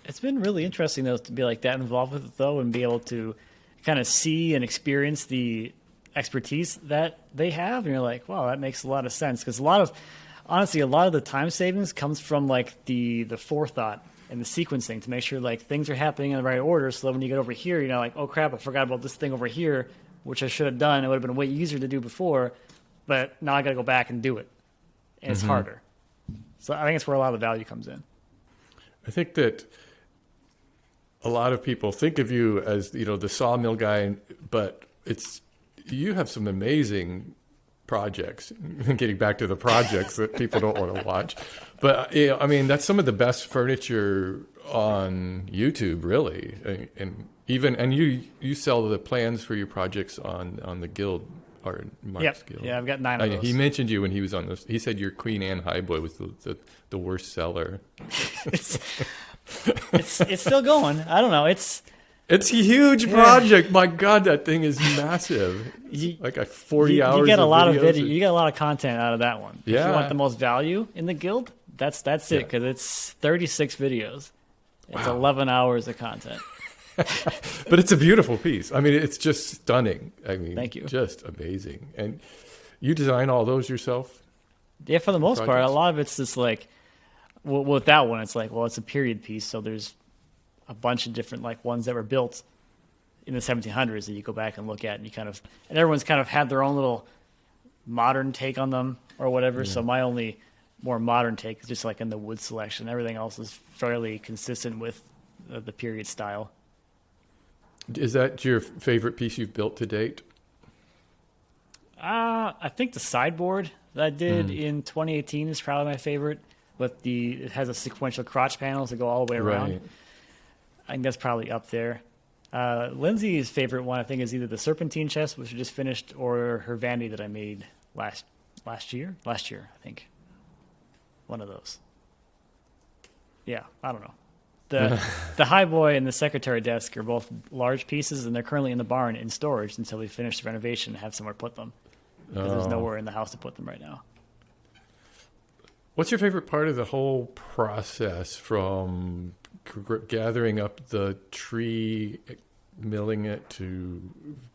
it's been really interesting, though, to be like that involved with it, though, and be able to kind of see and experience the expertise that they have. And you're like, wow, that makes a lot of sense. Because honestly, a lot of the time savings comes from like the forethought and the sequencing to make sure like things are happening in the right order. So that when you get over here, like, oh crap, I forgot about this thing over here, which I should have done. It would have been way easier to do before, but now I got to go back and do it. And it's harder. So I think it's where a lot of the value comes in. I think that a lot of people think of you as, the sawmill guy, but you have some amazing projects. Getting back to the projects that people don't want to watch, but I mean that's some of the best furniture on YouTube, really, and you sell the plans for your projects on the Guild or Mark's Guild. Yeah, I've got 9 of those. He mentioned you when he was on this. He said your Queen Anne Highboy was the worst seller. it's still going. I don't know. It's a huge project. My God, that thing is massive. Like 40 hours. You get a lot of video. You get a lot of content out of that one. Yeah. If you want the most value in the Guild, that's it, because it's 36 videos. It's 11 hours of content. But it's a beautiful piece. I mean, it's just stunning. I mean, thank you. Just amazing. And you design all those yourself? Yeah, for the most part. A lot of it's just like, well, with that one, it's like, well, it's a period piece, so there's a bunch of different like ones that were built in the 1700s that you go back and look at, and and everyone's kind of had their own little modern take on them or whatever. Yeah. So my only more modern take is just like in the wood selection. Everything else is fairly consistent with the period style. Is that your favorite piece you've built to date? I think the sideboard that I did in 2018 is probably my favorite. It has a sequential crotch panels that go all the way around. Right. I think that's probably up there. Lindsay's favorite one, I think, is either the serpentine chest, which we just finished, or her vanity that I made last year. Last year, I think. One of those. Yeah, I don't know. The highboy and the secretary desk are both large pieces, and they're currently in the barn in storage until we finish the renovation and have somewhere to put them. Because there's nowhere in the house to put them right now. What's your favorite part of the whole process, from gathering up the tree, milling it, to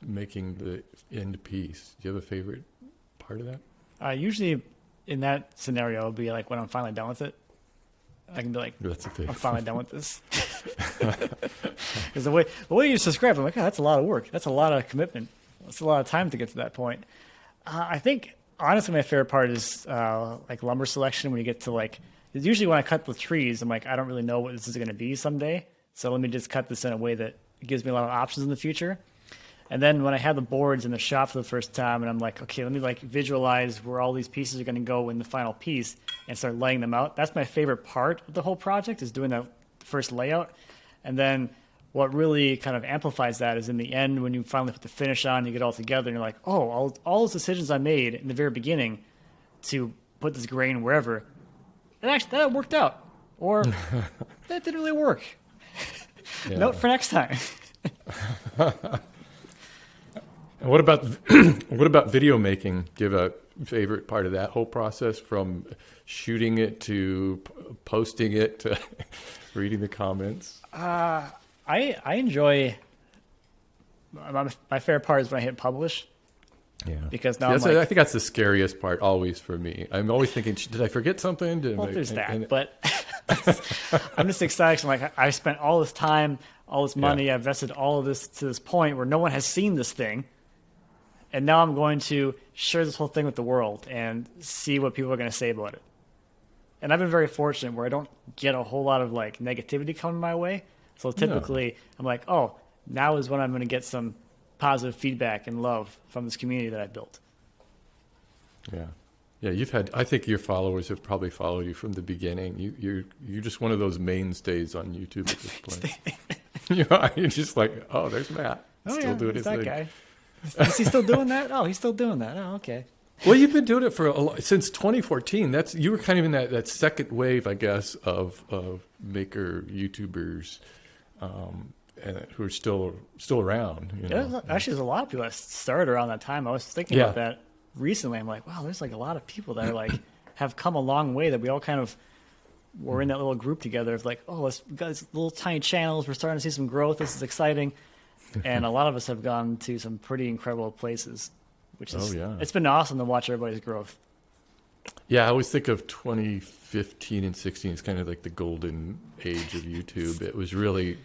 making the end piece? Do you have a favorite part of that? Usually in that scenario, it'll be like when I'm finally done with it. I can be like, I'm finally done with this. Because the way you just described it, I'm like, that's a lot of work. That's a lot of commitment. That's a lot of time to get to that point. I think, honestly, my favorite part is like lumber selection. When you get to like, usually when I cut the trees, I'm like, I don't really know what this is going to be someday. So let me just cut this in a way that gives me a lot of options in the future. And then when I had the boards in the shop for the first time, and I'm like, okay, let me like visualize where all these pieces are going to go in the final piece and start laying them out. That's my favorite part of the whole project, is doing that first layout. And then what really kind of amplifies that is in the end, when you finally put the finish on, you get all together, and you're like, oh, all those decisions I made in the very beginning to put this grain wherever, that worked out. Or that didn't really work. Yeah. Note for next time. And what about video making? Do you have a favorite part of that whole process, from shooting it to posting it to reading the comments? I enjoy. My favorite part is when I hit publish. Yeah. Because now I think that's the scariest part always for me. I'm always thinking, did I forget something? There's that, but I'm just excited. I'm like, I spent all this time, all this money, I've invested all of this to this point where no one has seen this thing. And now I'm going to share this whole thing with the world and see what people are going to say about it. And I've been very fortunate where I don't get a whole lot of like negativity coming my way. So typically I'm like, oh, now is when I'm going to get some positive feedback and love from this community that I built. Yeah. Yeah, I think your followers have probably followed you from the beginning. You're just one of those mainstays on YouTube at this point. You're just like, oh, there's Matt. Still doing his thing. Guy. Is he still doing that? Oh, he's still doing that. Oh, okay. Well, you've been doing it for since 2014. You were kind of in that second wave, I guess, of maker YouTubers, who are still around. Actually, there's a lot of people that started around that time. I was thinking about that recently. I'm like, wow, there's like a lot of people that are like have come a long way, that we all kind of were in that little group together of like, oh, we got these little tiny channels. We're starting to see some growth. This is exciting. And a lot of us have gone to some pretty incredible places, which is, it's been awesome to watch everybody's growth. Yeah, I always think of 2015 and 16 as kind of like the golden age of YouTube. It was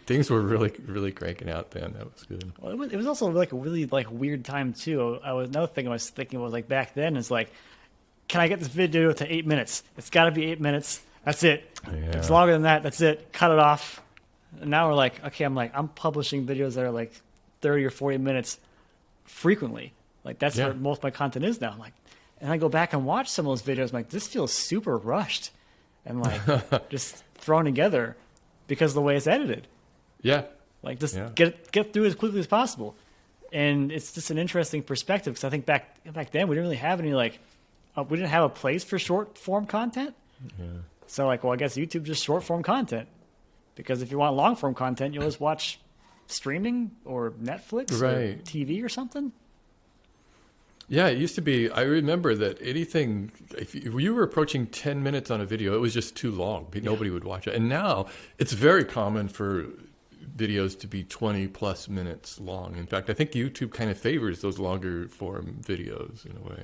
things were really cranking out then. That was good. Well, it was also like a really like weird time too. Another thing I was thinking was like back then is like, can I get this video to 8 minutes? It's got to be 8 minutes. That's it. Yeah. If it's longer than that, that's it. Cut it off. And now we're like, okay, I'm publishing videos that are like 30 or 40 minutes frequently. Like that's where most of my content is now. I'm like, And I go back and watch some of those videos. I'm like, this feels super rushed and like just thrown together because of the way it's edited. Yeah. Like just get through it as quickly as possible. And it's just an interesting perspective because I think back then we didn't really have any we didn't have a place for short form content. Yeah. So like, well, I guess YouTube's just short form content because if you want long form content, you'll just watch streaming or Netflix or TV or something. Yeah, it used to be, I remember that anything, if you were approaching 10 minutes on a video, it was just too long. Nobody would watch it. And now it's very common for videos to be 20 plus minutes long. In fact, I think YouTube kind of favors those longer form videos in a way.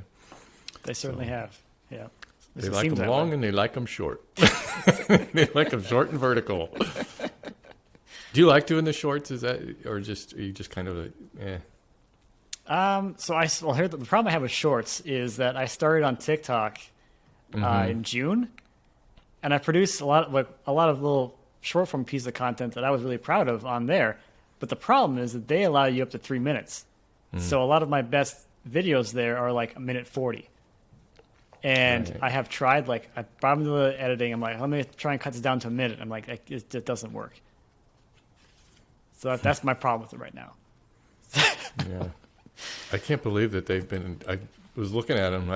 They certainly have. Yeah. They like them long and they like them short. They like them short and vertical. Do you like doing the shorts? Is that, or just, are you just kind of eh? So here the problem I have with shorts is that I started on TikTok in June, and I produced a lot of little short form pieces of content that I was really proud of on there. But the problem is that they allow you up to 3 minutes. So a lot of my best videos there are like 1:40. And I have tried, I brought them to the editing. I'm like, let me try and cut this down to a minute. I'm like, it doesn't work. So that's my problem with it right now. Yeah. I can't believe that they've been, I was looking at them.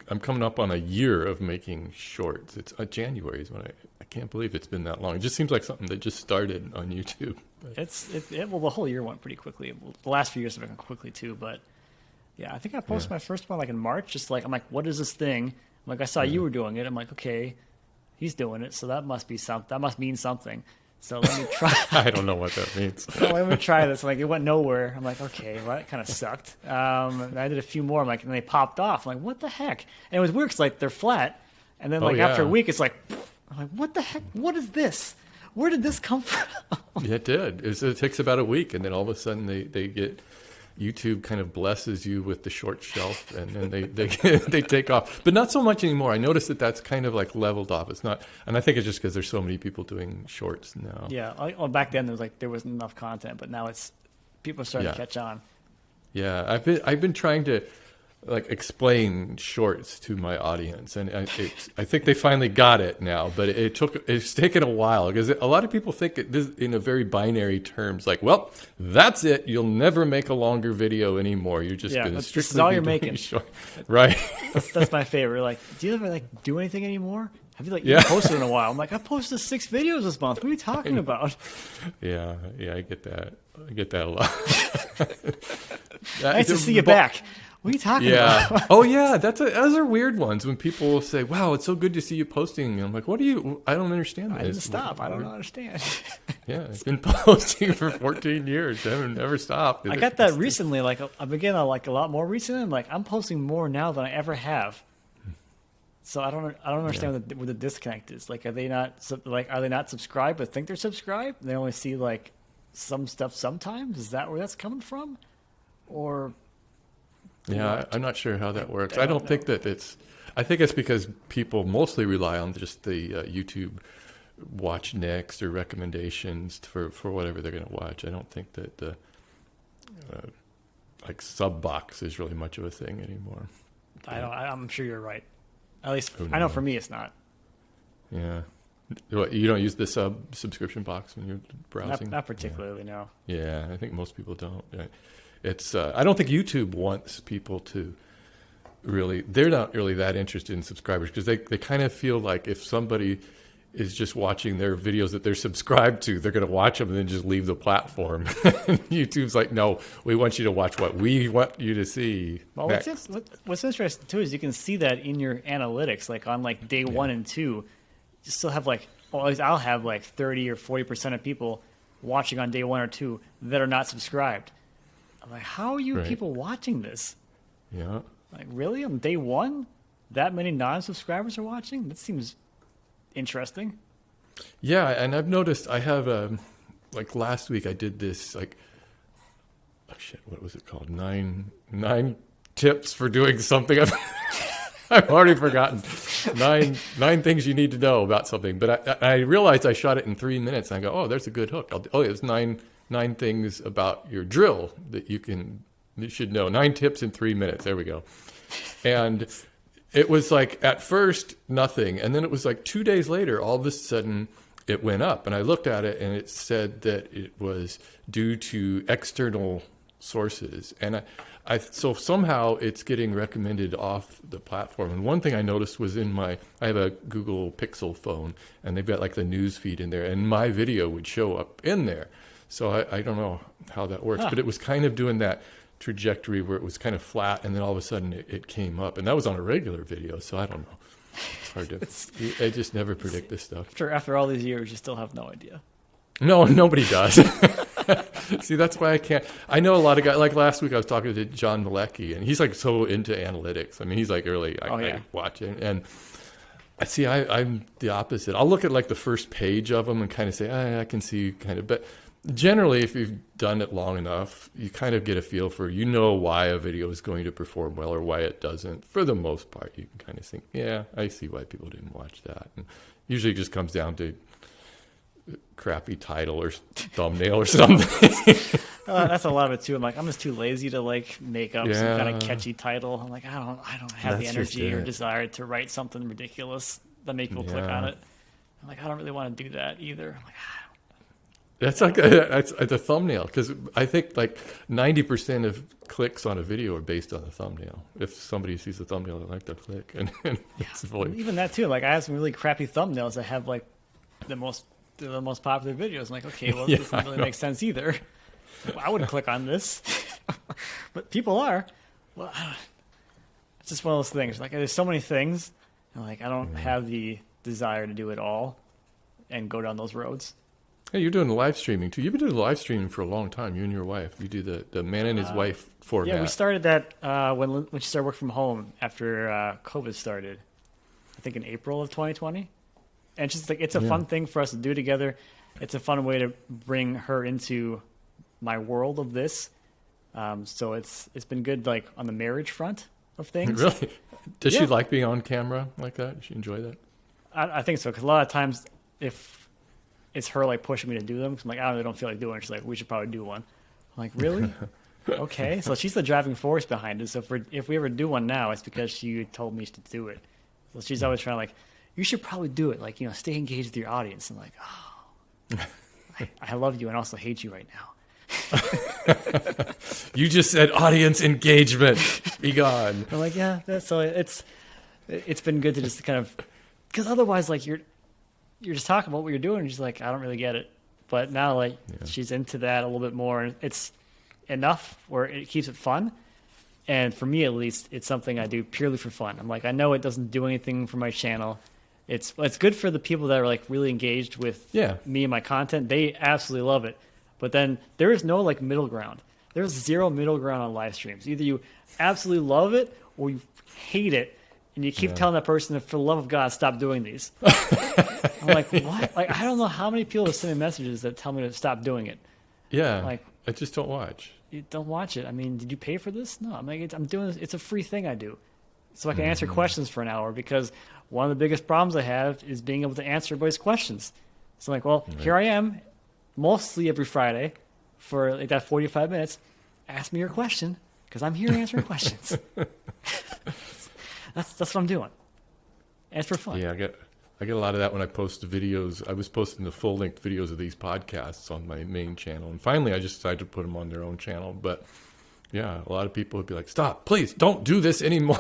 I'm coming up on a year of making shorts. It's January is when I can't believe it's been that long. It just seems like something that just started on YouTube. Well, the whole year went pretty quickly. The last few years have gone quickly too, but yeah, I think I posted my first one in March. Just I'm like, what is this thing? I'm like, I saw you were doing it. I'm like, okay, he's doing it, so that must be something. That must mean something. So let me try. I don't know what that means. So let me try this. It went nowhere. I'm like, okay, well, that kind of sucked. And I did a few more. I'm like, and they popped off. I'm like, what the heck? And it was weird because they're flat, and then after a week, it's like, I'm like, what the heck? What is this? Where did this come from? Yeah, it did. It takes about a week, and then all of a sudden they get. YouTube kind of blesses you with the short shelf, and then they take off, but not so much anymore. I noticed that that's kind of leveled off. It's not, and I think it's just because there's so many people doing shorts now. Yeah, well, back then there was enough content, but now people are starting to catch on. Yeah, I've been trying to explain shorts to my audience, and I think they finally got it now. But it's taken a while because a lot of people think this in a very binary terms. Well, that's it. You'll never make a longer video anymore. You're just going to strictly this is all you're making. Short. Right. That's my favorite. Do you ever do anything anymore? Have you posted in a while? I'm like, I posted 6 videos this month. What are you talking about? Yeah, I get that. I get that a lot. Nice to see you back. What are you talking about? Oh, yeah. Those are weird ones when people say, wow, it's so good to see you posting. And I'm like, I don't understand this. I didn't stop. I don't understand. Yeah, I've been posting for 14 years. I haven't never stopped. I got that recently. I began a lot more recently. I'm posting more now than I ever have. So I don't understand what the disconnect is. Are they not subscribed but think they're subscribed? They only see some stuff sometimes. Is that where that's coming from? Or yeah, I'm not sure how that works. I don't think that I think it's because people mostly rely on just the YouTube watch next or recommendations for whatever they're going to watch. I don't think that the sub box is really much of a thing anymore. I'm sure you're right. At least I know for me it's not. Yeah. You don't use the subscription box when you're browsing? Not particularly, no. Yeah, I think most people don't. It's I don't think YouTube wants people to they're not really that interested in subscribers because they kind of feel like if somebody is just watching their videos that they're subscribed to, they're going to watch them and then just leave the platform. YouTube's like, no, we want you to watch what we want you to see. Well, what's interesting too is you can see that in your analytics, on day 1 and 2, you still have at least I'll have 30 or 40% of people watching on day 1 or 2 that are not subscribed. I'm like, how are you people watching this? Yeah. Really? On day 1, that many non-subscribers are watching? That seems interesting. Yeah, and I've noticed I have last week I did this what was it called? 9 tips for doing something. I've already forgotten. 9 things you need to know about something. But I realized I shot it in 3 minutes. And I go, oh, there's a good hook. It's 9 things about your drill that you should know. 9 tips in 3 minutes. There we go. And It was like at first nothing, and then it was like 2 days later, all of a sudden it went up, and I looked at it and it said that it was due to external sources, and so somehow it's getting recommended off the platform. And one thing I noticed was I have a Google Pixel phone, and they've got like the news feed in there, and my video would show up in there. So I don't know how that works, but it was kind of doing that trajectory where it was kind of flat, and then all of a sudden it came up, and that was on a regular video. So I don't know. It's hard to. I just never predict this stuff. After all these years, you still have no idea. No, nobody does. See, that's why I can't. I know a lot of guys. Like last week, I was talking to John Malecki, and he's like so into analytics. I mean, he's like really. I watch it, and I see. I'm the opposite. I'll look at like the first page of them and kind of say, I can see kind of, but. Generally, if you've done it long enough, you kind of get a feel for, why a video is going to perform well or why it doesn't. For the most part, you can kind of think, yeah, I see why people didn't watch that. And usually it just comes down to crappy title or thumbnail or something. That's a lot of it too. I'm just too lazy to like make up some kind of catchy title. I'm like, I don't have the energy or desire to write something ridiculous that make people click on it. I'm like, I don't really want to do that either. I'm like, That's like that's the thumbnail, because I think like 90% of clicks on a video are based on the thumbnail. If somebody sees the thumbnail, they like to click, and it's really... Even that too. Like I have some really crappy thumbnails that have like the most popular videos. I'm like, okay, well, this doesn't really make sense either. I wouldn't click on this, but people are. Well, it's just one of those things. Like there's so many things, and like I don't have the desire to do it all and go down those roads. Hey, you're doing live streaming too. You've been doing live streaming for a long time. You and your wife. You do the man and his wife format. Yeah, we started that when she started working from home after COVID started. I think in April of 2020. And it's just like it's a fun thing for us to do together. It's a fun way to bring her into my world of this. So it's been good, like on the marriage front of things. Really? Does she like being on camera like that? Does she enjoy that? I think so, because a lot of times if it's her like pushing me to do them, because I'm like, I really don't feel like doing it. She's like, we should probably do one. I'm like, really? Okay. So she's the driving force behind it. So if we ever do one now, it's because she told me to do it. So she's always trying to like, you should probably do it. Like, stay engaged with your audience. I'm like, I love you and also hate you right now. You just said audience engagement. Be gone. I'm like, yeah. So it's been good to just kind of, because otherwise, like you're just talking about what you're doing, and she's like, I don't really get it. But now, like, she's into that a little bit more, and it's enough where it keeps it fun. And for me, at least, it's something I do purely for fun. I'm like, I know it doesn't do anything for my channel. It's good for the people that are like really engaged with me and my content. They absolutely love it. But then there is no like middle ground. There's zero middle ground on live streams. Either you absolutely love it or you hate it, and you keep telling that person, for the love of God, stop doing these. I'm like, what? Like, I don't know how many people are sending messages that tell me to stop doing it. Yeah. Like, I just don't watch. You don't watch it. I mean, did you pay for this? No. I'm like, I'm doing this. It's a free thing I do, so I can answer questions for an hour, because one of the biggest problems I have is being able to answer everybody's questions. So I'm like, well, here I am, mostly every Friday for like that 45 minutes. Ask me your question, because I'm here answering questions. That's what I'm doing. And it's for fun. Yeah, I get a lot of that when I post the videos. I was posting the full-length videos of these podcasts on my main channel, and finally I just decided to put them on their own channel. But yeah, a lot of people would be like, stop, please, don't do this anymore.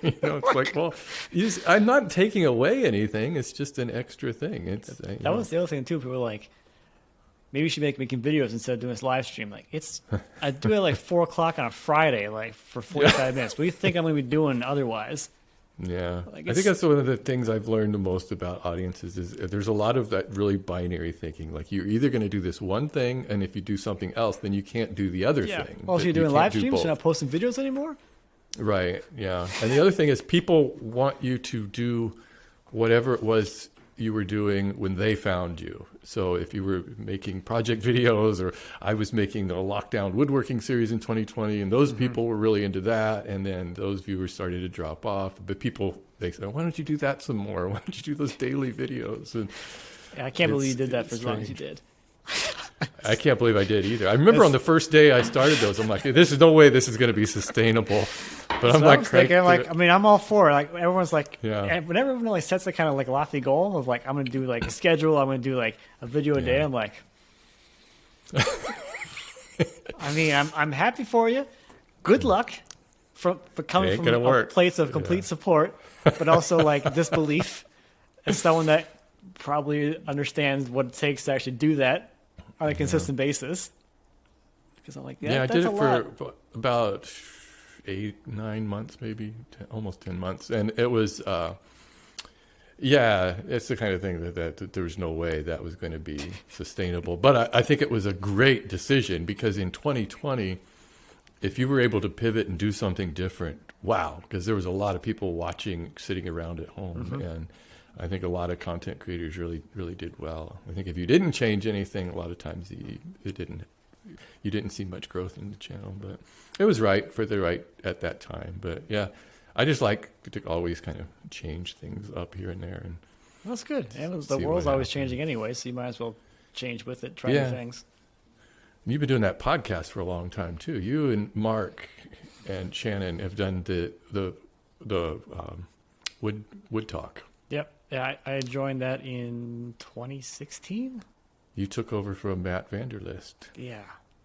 It's like, well, I'm not taking away anything. It's just an extra thing. That was the other thing, too. People were like, maybe you should make making videos instead of doing this live stream. Like, I do it like 4 o'clock on a Friday, like for 45 minutes. What do you think I'm going to be doing otherwise? Yeah. I think that's one of the things I've learned the most about audiences is there's a lot of that really binary thinking. Like, you're either going to do this one thing, and if you do something else, then you can't do the other thing. Well, so you're doing live streams, you're not posting videos anymore? Right, yeah. And the other thing is people want you to do whatever it was you were doing when they found you. So if you were making project videos, or I was making the lockdown woodworking series in 2020, and those people were really into that, and then those viewers started to drop off. But they said, why don't you do that some more? Why don't you do those daily videos? And I can't believe you did that for as long as you did. I can't believe I did either. I remember on the first day I started those, I'm like, there's no way this is going to be sustainable. But I'm So I like, was thinking, cranked like, I mean, I'm all for it. Like, everyone's like, Yeah. and whenever everyone like sets a kind of like lofty goal of like, I'm going to do like a schedule, I'm going to do like a video a day. Yeah. I'm like, I mean, I'm happy for you. Good luck for coming Ain't from gonna a work. place of complete support, but also like disbelief as someone that probably understands what it takes to actually do that on a consistent basis. Because I'm like, Yeah, I that's did a it lot. for about 8-9 months, maybe almost 10 months, and it was. Yeah, it's the kind of thing that there was no way that was going to be sustainable. But I think it was a great decision because in 2020, if you were able to pivot and do something different, wow, because there was a lot of people watching, sitting around at home. And I think a lot of content creators really, really did well. I think if you didn't change anything, a lot of times you didn't see much growth in the channel. But it was right at that time. But yeah. I just like to always kind of change things up here and there. And That's good. And the see world's what always happens. changing anyway, so you might as well change with it, try new Yeah. things. You've been doing that podcast for a long time too. You and Mark and Shannon have done the wood talk. Yep. Yeah, I joined that in 2016. You took over from Matt Vanderlist. Yeah.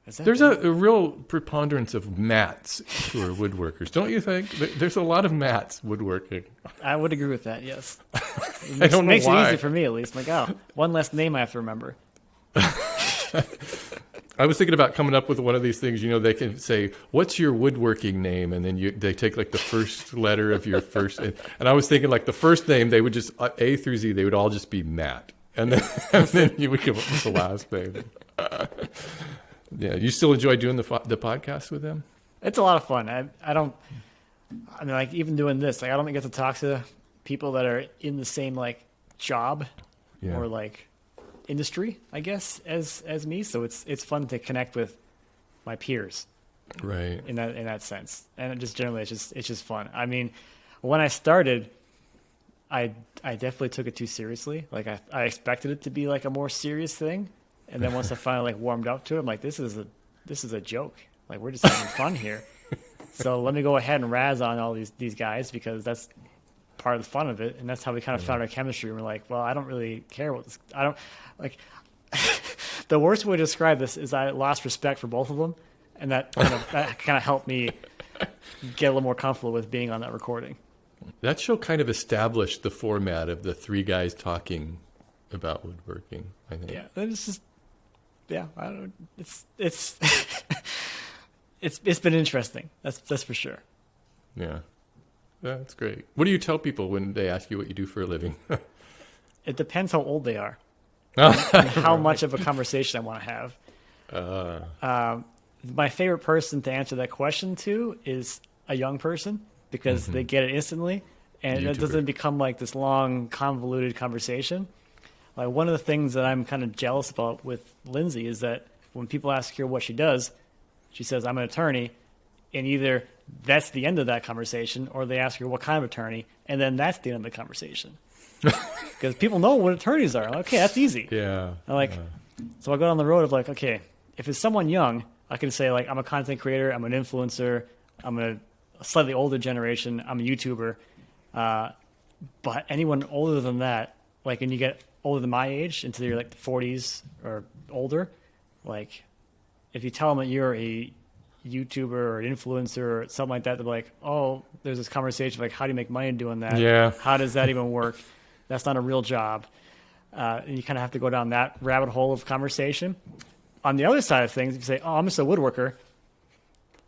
Is that There's a real preponderance of Matts who are woodworkers, don't you think? There's a lot of Matts woodworking. I would agree with that, yes. It I don't know makes it why. easy for me, at least. Like, oh, one less name I have to remember. I was thinking about coming up with one of these things. They can say, "What's your woodworking name?" And then they take like the first letter of your first. And I was thinking like the first name, they would just A through Z, they would all just be Matt, and then you would come up with the last name. Yeah, you still enjoy doing the podcast with them? It's a lot of fun. I mean, like, even doing this, like, I don't get to talk to people that are in the same, like, job Yeah. or, like, industry, I guess, as me. So it's fun to connect with my peers Right. in that sense. And it just generally, it's just fun. I mean, when I started, I definitely took it too seriously. Like, I expected it to be, like, a more serious thing. And then once I finally like warmed up to it, I'm like, this is a joke. Like, we're just having fun here. So let me go ahead and razz on all these guys because that's part of the fun of it. And that's how we kind of found our chemistry. And we're like, well, I don't really care what this, I don't like. The worst way to describe this is I lost respect for both of them, and that kind of helped me get a little more comfortable with being on that recording. That show kind of established the format of the three guys talking about woodworking, I think. Yeah, it's just. Yeah, I don't. It's it's been interesting. That's for sure. Yeah. That's great. What do you tell people when they ask you what you do for a living? It depends how old they are and how much of a conversation I want to have. My favorite person to answer that question to is a young person because they get it instantly, and it YouTuber. doesn't become like this long, convoluted conversation. Like, one of the things that I'm kind of jealous about with Lindsay is that when people ask her what she does, she says, I'm an attorney. And either that's the end of that conversation, or they ask her what kind of attorney, and then that's the end of the conversation. Because people know what attorneys are. Like, okay, that's easy. Yeah. So I go down the road of like, okay, if it's someone young, I can say like, I'm a content creator, I'm an influencer, I'm a slightly older generation, I'm a YouTuber. But anyone older than that, like, and you get older than my age into your like the 40s or older, like, if you tell them that you're a YouTuber or an influencer or something like that, they're like, oh, there's this conversation like, how do you make money doing that? Yeah. How does that even work? That's not a real job. And you kind of have to go down that rabbit hole of conversation. On the other side of things, if you say, oh, I'm just a woodworker,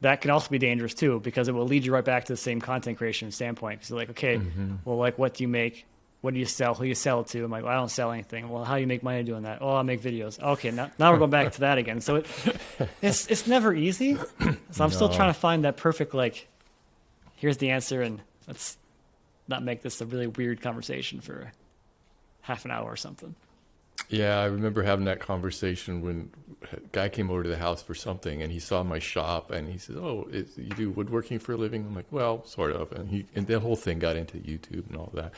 that can also be dangerous too, because it will lead you right back to the same content creation standpoint. Because you're like, okay, well, like, what do you make? What do you sell? Who do you sell it to? I'm like, well, I don't sell anything. Well, how do you make money doing that? Oh, I make videos. Okay, now we're going back to that again. So it's never easy. So I'm still trying to find that perfect, like, here's the answer, and let's not make this a really weird conversation for half an hour or something. Yeah, I remember having that conversation when a guy came over to the house for something, and he saw my shop, and he said, "Oh, you do woodworking for a living?" I'm like, "Well, sort of." And the whole thing got into YouTube and all that.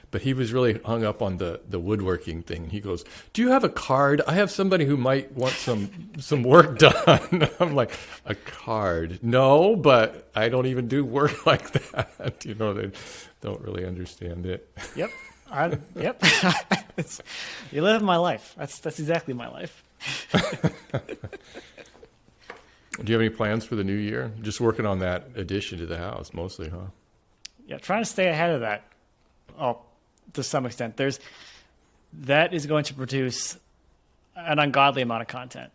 But he was really hung up on the woodworking thing. He goes, "Do you have a card? I have somebody who might want some work done." I'm like, "A card? No, but I don't even do work like that." You know, they don't really understand it. Yep. Yep. You live my life. That's exactly my life. Do you have any plans for the new year? Just working on that addition to the house mostly, huh? Yeah, trying to stay ahead of that. Oh, to some extent. That is going to produce an ungodly amount of content.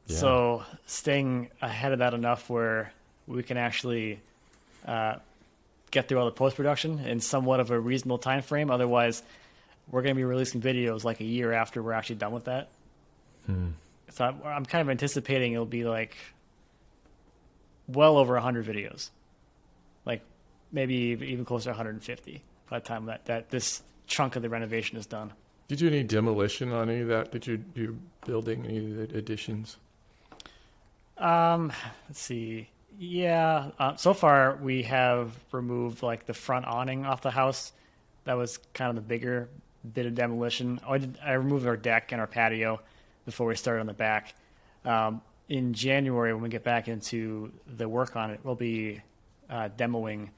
Yeah. So staying ahead of that enough where we can actually get through all the post-production in somewhat of a reasonable time frame. Otherwise, we're going to be releasing videos like a year after we're actually done with that. So I'm kind of anticipating it'll be like well over 100 videos, like maybe even closer to 150 by the time that this chunk of the renovation is done. Did you do any demolition on any of that? Did you do building any of the additions? Let's see. Yeah. So far, we have removed like the front awning off the house. That was kind of the bigger bit of demolition. I removed our deck and our patio before we started on the back. In January, when we get back into the work on it, we'll be demoing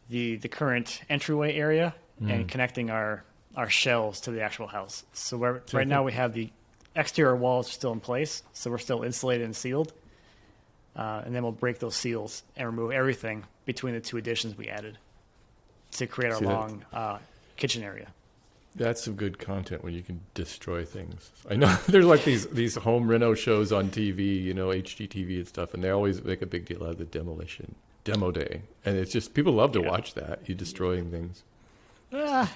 the current entryway area and connecting our shells to the actual house. So right now we have the exterior walls still in place, so we're still insulated and sealed. And then we'll break those seals and remove everything between the two additions we added to create our long kitchen area. That's some good content when you can destroy things. I know there's like these home reno shows on TV, you know, HGTV and stuff, and they always make a big deal out of the demolition demo day, and it's just people love to watch that, you destroying things. I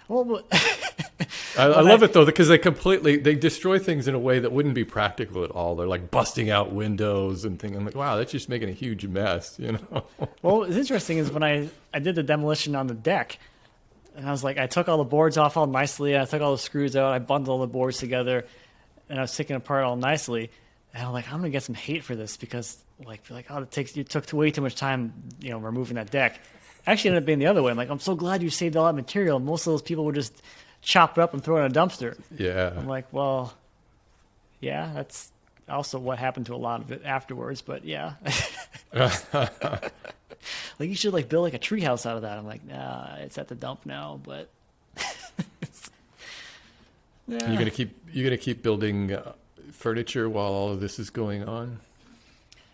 love it though, because they destroy things in a way that wouldn't be practical at all. They're like busting out windows and things. I'm like, wow, that's just making a huge mess, you know. Well, what's interesting is when I did the demolition on the deck, and I was like, I took all the boards off all nicely, I took all the screws out, I bundled all the boards together, and I was taking it apart all nicely. And I'm like, I'm gonna get some hate for this because oh, you took way too much time, you know, removing that deck. Actually ended up being the other way. I'm like, I'm so glad you saved all that material. Most of those people would just chop it up and throw it in a dumpster. Yeah. I'm like, well, yeah, that's also what happened to a lot of it afterwards. But yeah, like you should like build like a tree house out of that. I'm like, nah, it's at the dump now. But yeah. You're gonna keep building furniture while all of this is going on.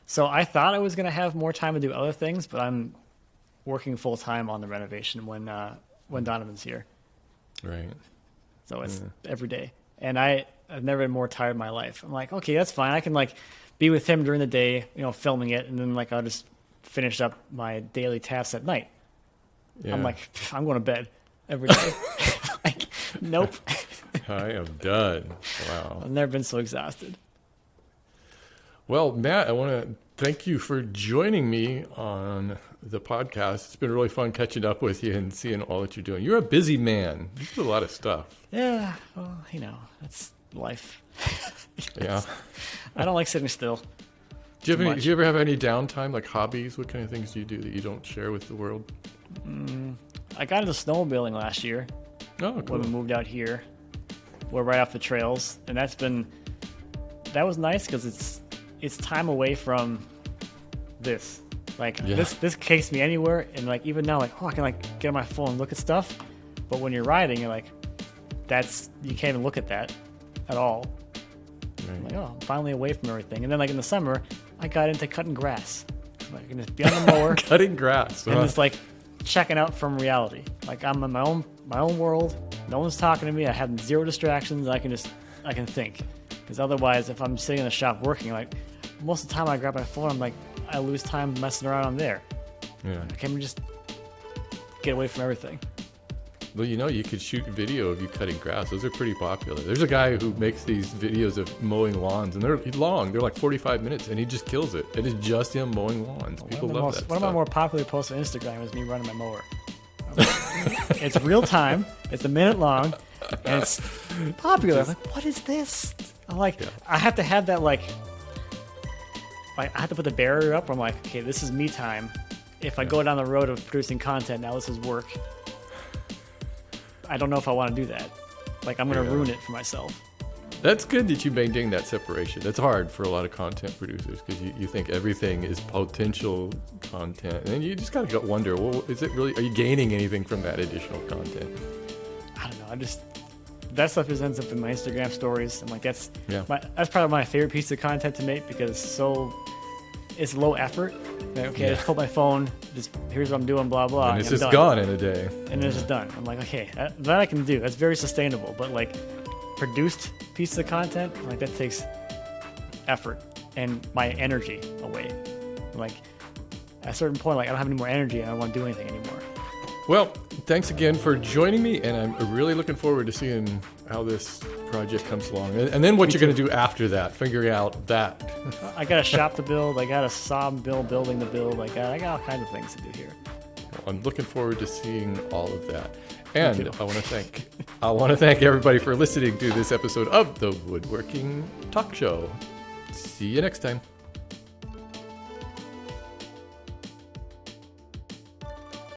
So I thought I was gonna have more time to do other things, but I'm working full time on the renovation when Donovan's here. Right. So it's every day. And I've never been more tired in my life. I'm like, okay, that's fine. I can like be with him during the day, you know, filming it, and then like I'll just finish up my daily tasks at night. Yeah. I'm like, I'm going to bed every day. Like, nope. I am done. Wow. I've never been so exhausted. Well, Matt, I want to thank you for joining me on the podcast. It's been really fun catching up with you and seeing all that you're doing. You're a busy man. You do a lot of stuff. Yeah, well, you know, that's life. Yeah. I don't like sitting still. Do you ever have any downtime, like hobbies? What kind of things do you do that you don't share with the world? I got into snowmobiling last year. Oh, cool. When we moved out here. We're right off the trails, and that was nice because it's time away from this. Like this takes me anywhere, and like even now, like I can like get on my phone and look at stuff, but when you're riding, you're like, you can't even look at that at all. Right. I'm like, oh, I'm finally away from everything. And then like in the summer, I got into cutting grass. Like I can just be on the mower, cutting grass, and just like checking out from reality. Like I'm in my own world. No one's talking to me. I have zero distractions. I can think. Because otherwise, if I'm sitting in the shop working, like most of the time I grab my phone, I'm like, I lose time messing around on there. Yeah. I can't just get away from everything. Well, you know, you could shoot video of you cutting grass. Those are pretty popular. There's a guy who makes these videos of mowing lawns, and they're long. They're like 45 minutes, and he just kills it. It is just him mowing lawns. People love that. One of my more popular posts on Instagram is me running my mower. It's real time. It's a minute long, and it's popular. I'm like, what is this? I'm like, I have to have that like I have to put the barrier up. I'm like, okay, this is me time. If I go down the road of producing content, now this is work. I don't know if I want to do that. Like, I'm going to Yeah. ruin it for myself. That's good that you maintain that separation. That's hard for a lot of content producers because you think everything is potential content, and you just kind of wonder, well, is it really? Are you gaining anything from that additional content? I don't know. That stuff just ends up in my Instagram stories. I'm like, that's Yeah. that's probably my favorite piece of content to make because it's low effort. Like, okay, I just pull my phone. Here's what I'm doing. Blah blah. And it's I'm just done. gone in a day. And it's just done. I'm like, okay, that I can do. That's very sustainable. But like, produced piece of content, like that takes effort and my energy away. Like, at a certain point, like I don't have any more energy and I don't want to do anything anymore. Well, thanks again for joining me, and I'm really looking forward to seeing how this project comes along, and then what you're going to do after that, figuring out that. I got a shop to build. I got a sawmill building to build. I got all kinds of things to do here. I'm looking forward to seeing all of that. And too. I want to thank everybody for listening to this episode of the Woodworking Talk Show. See you next time.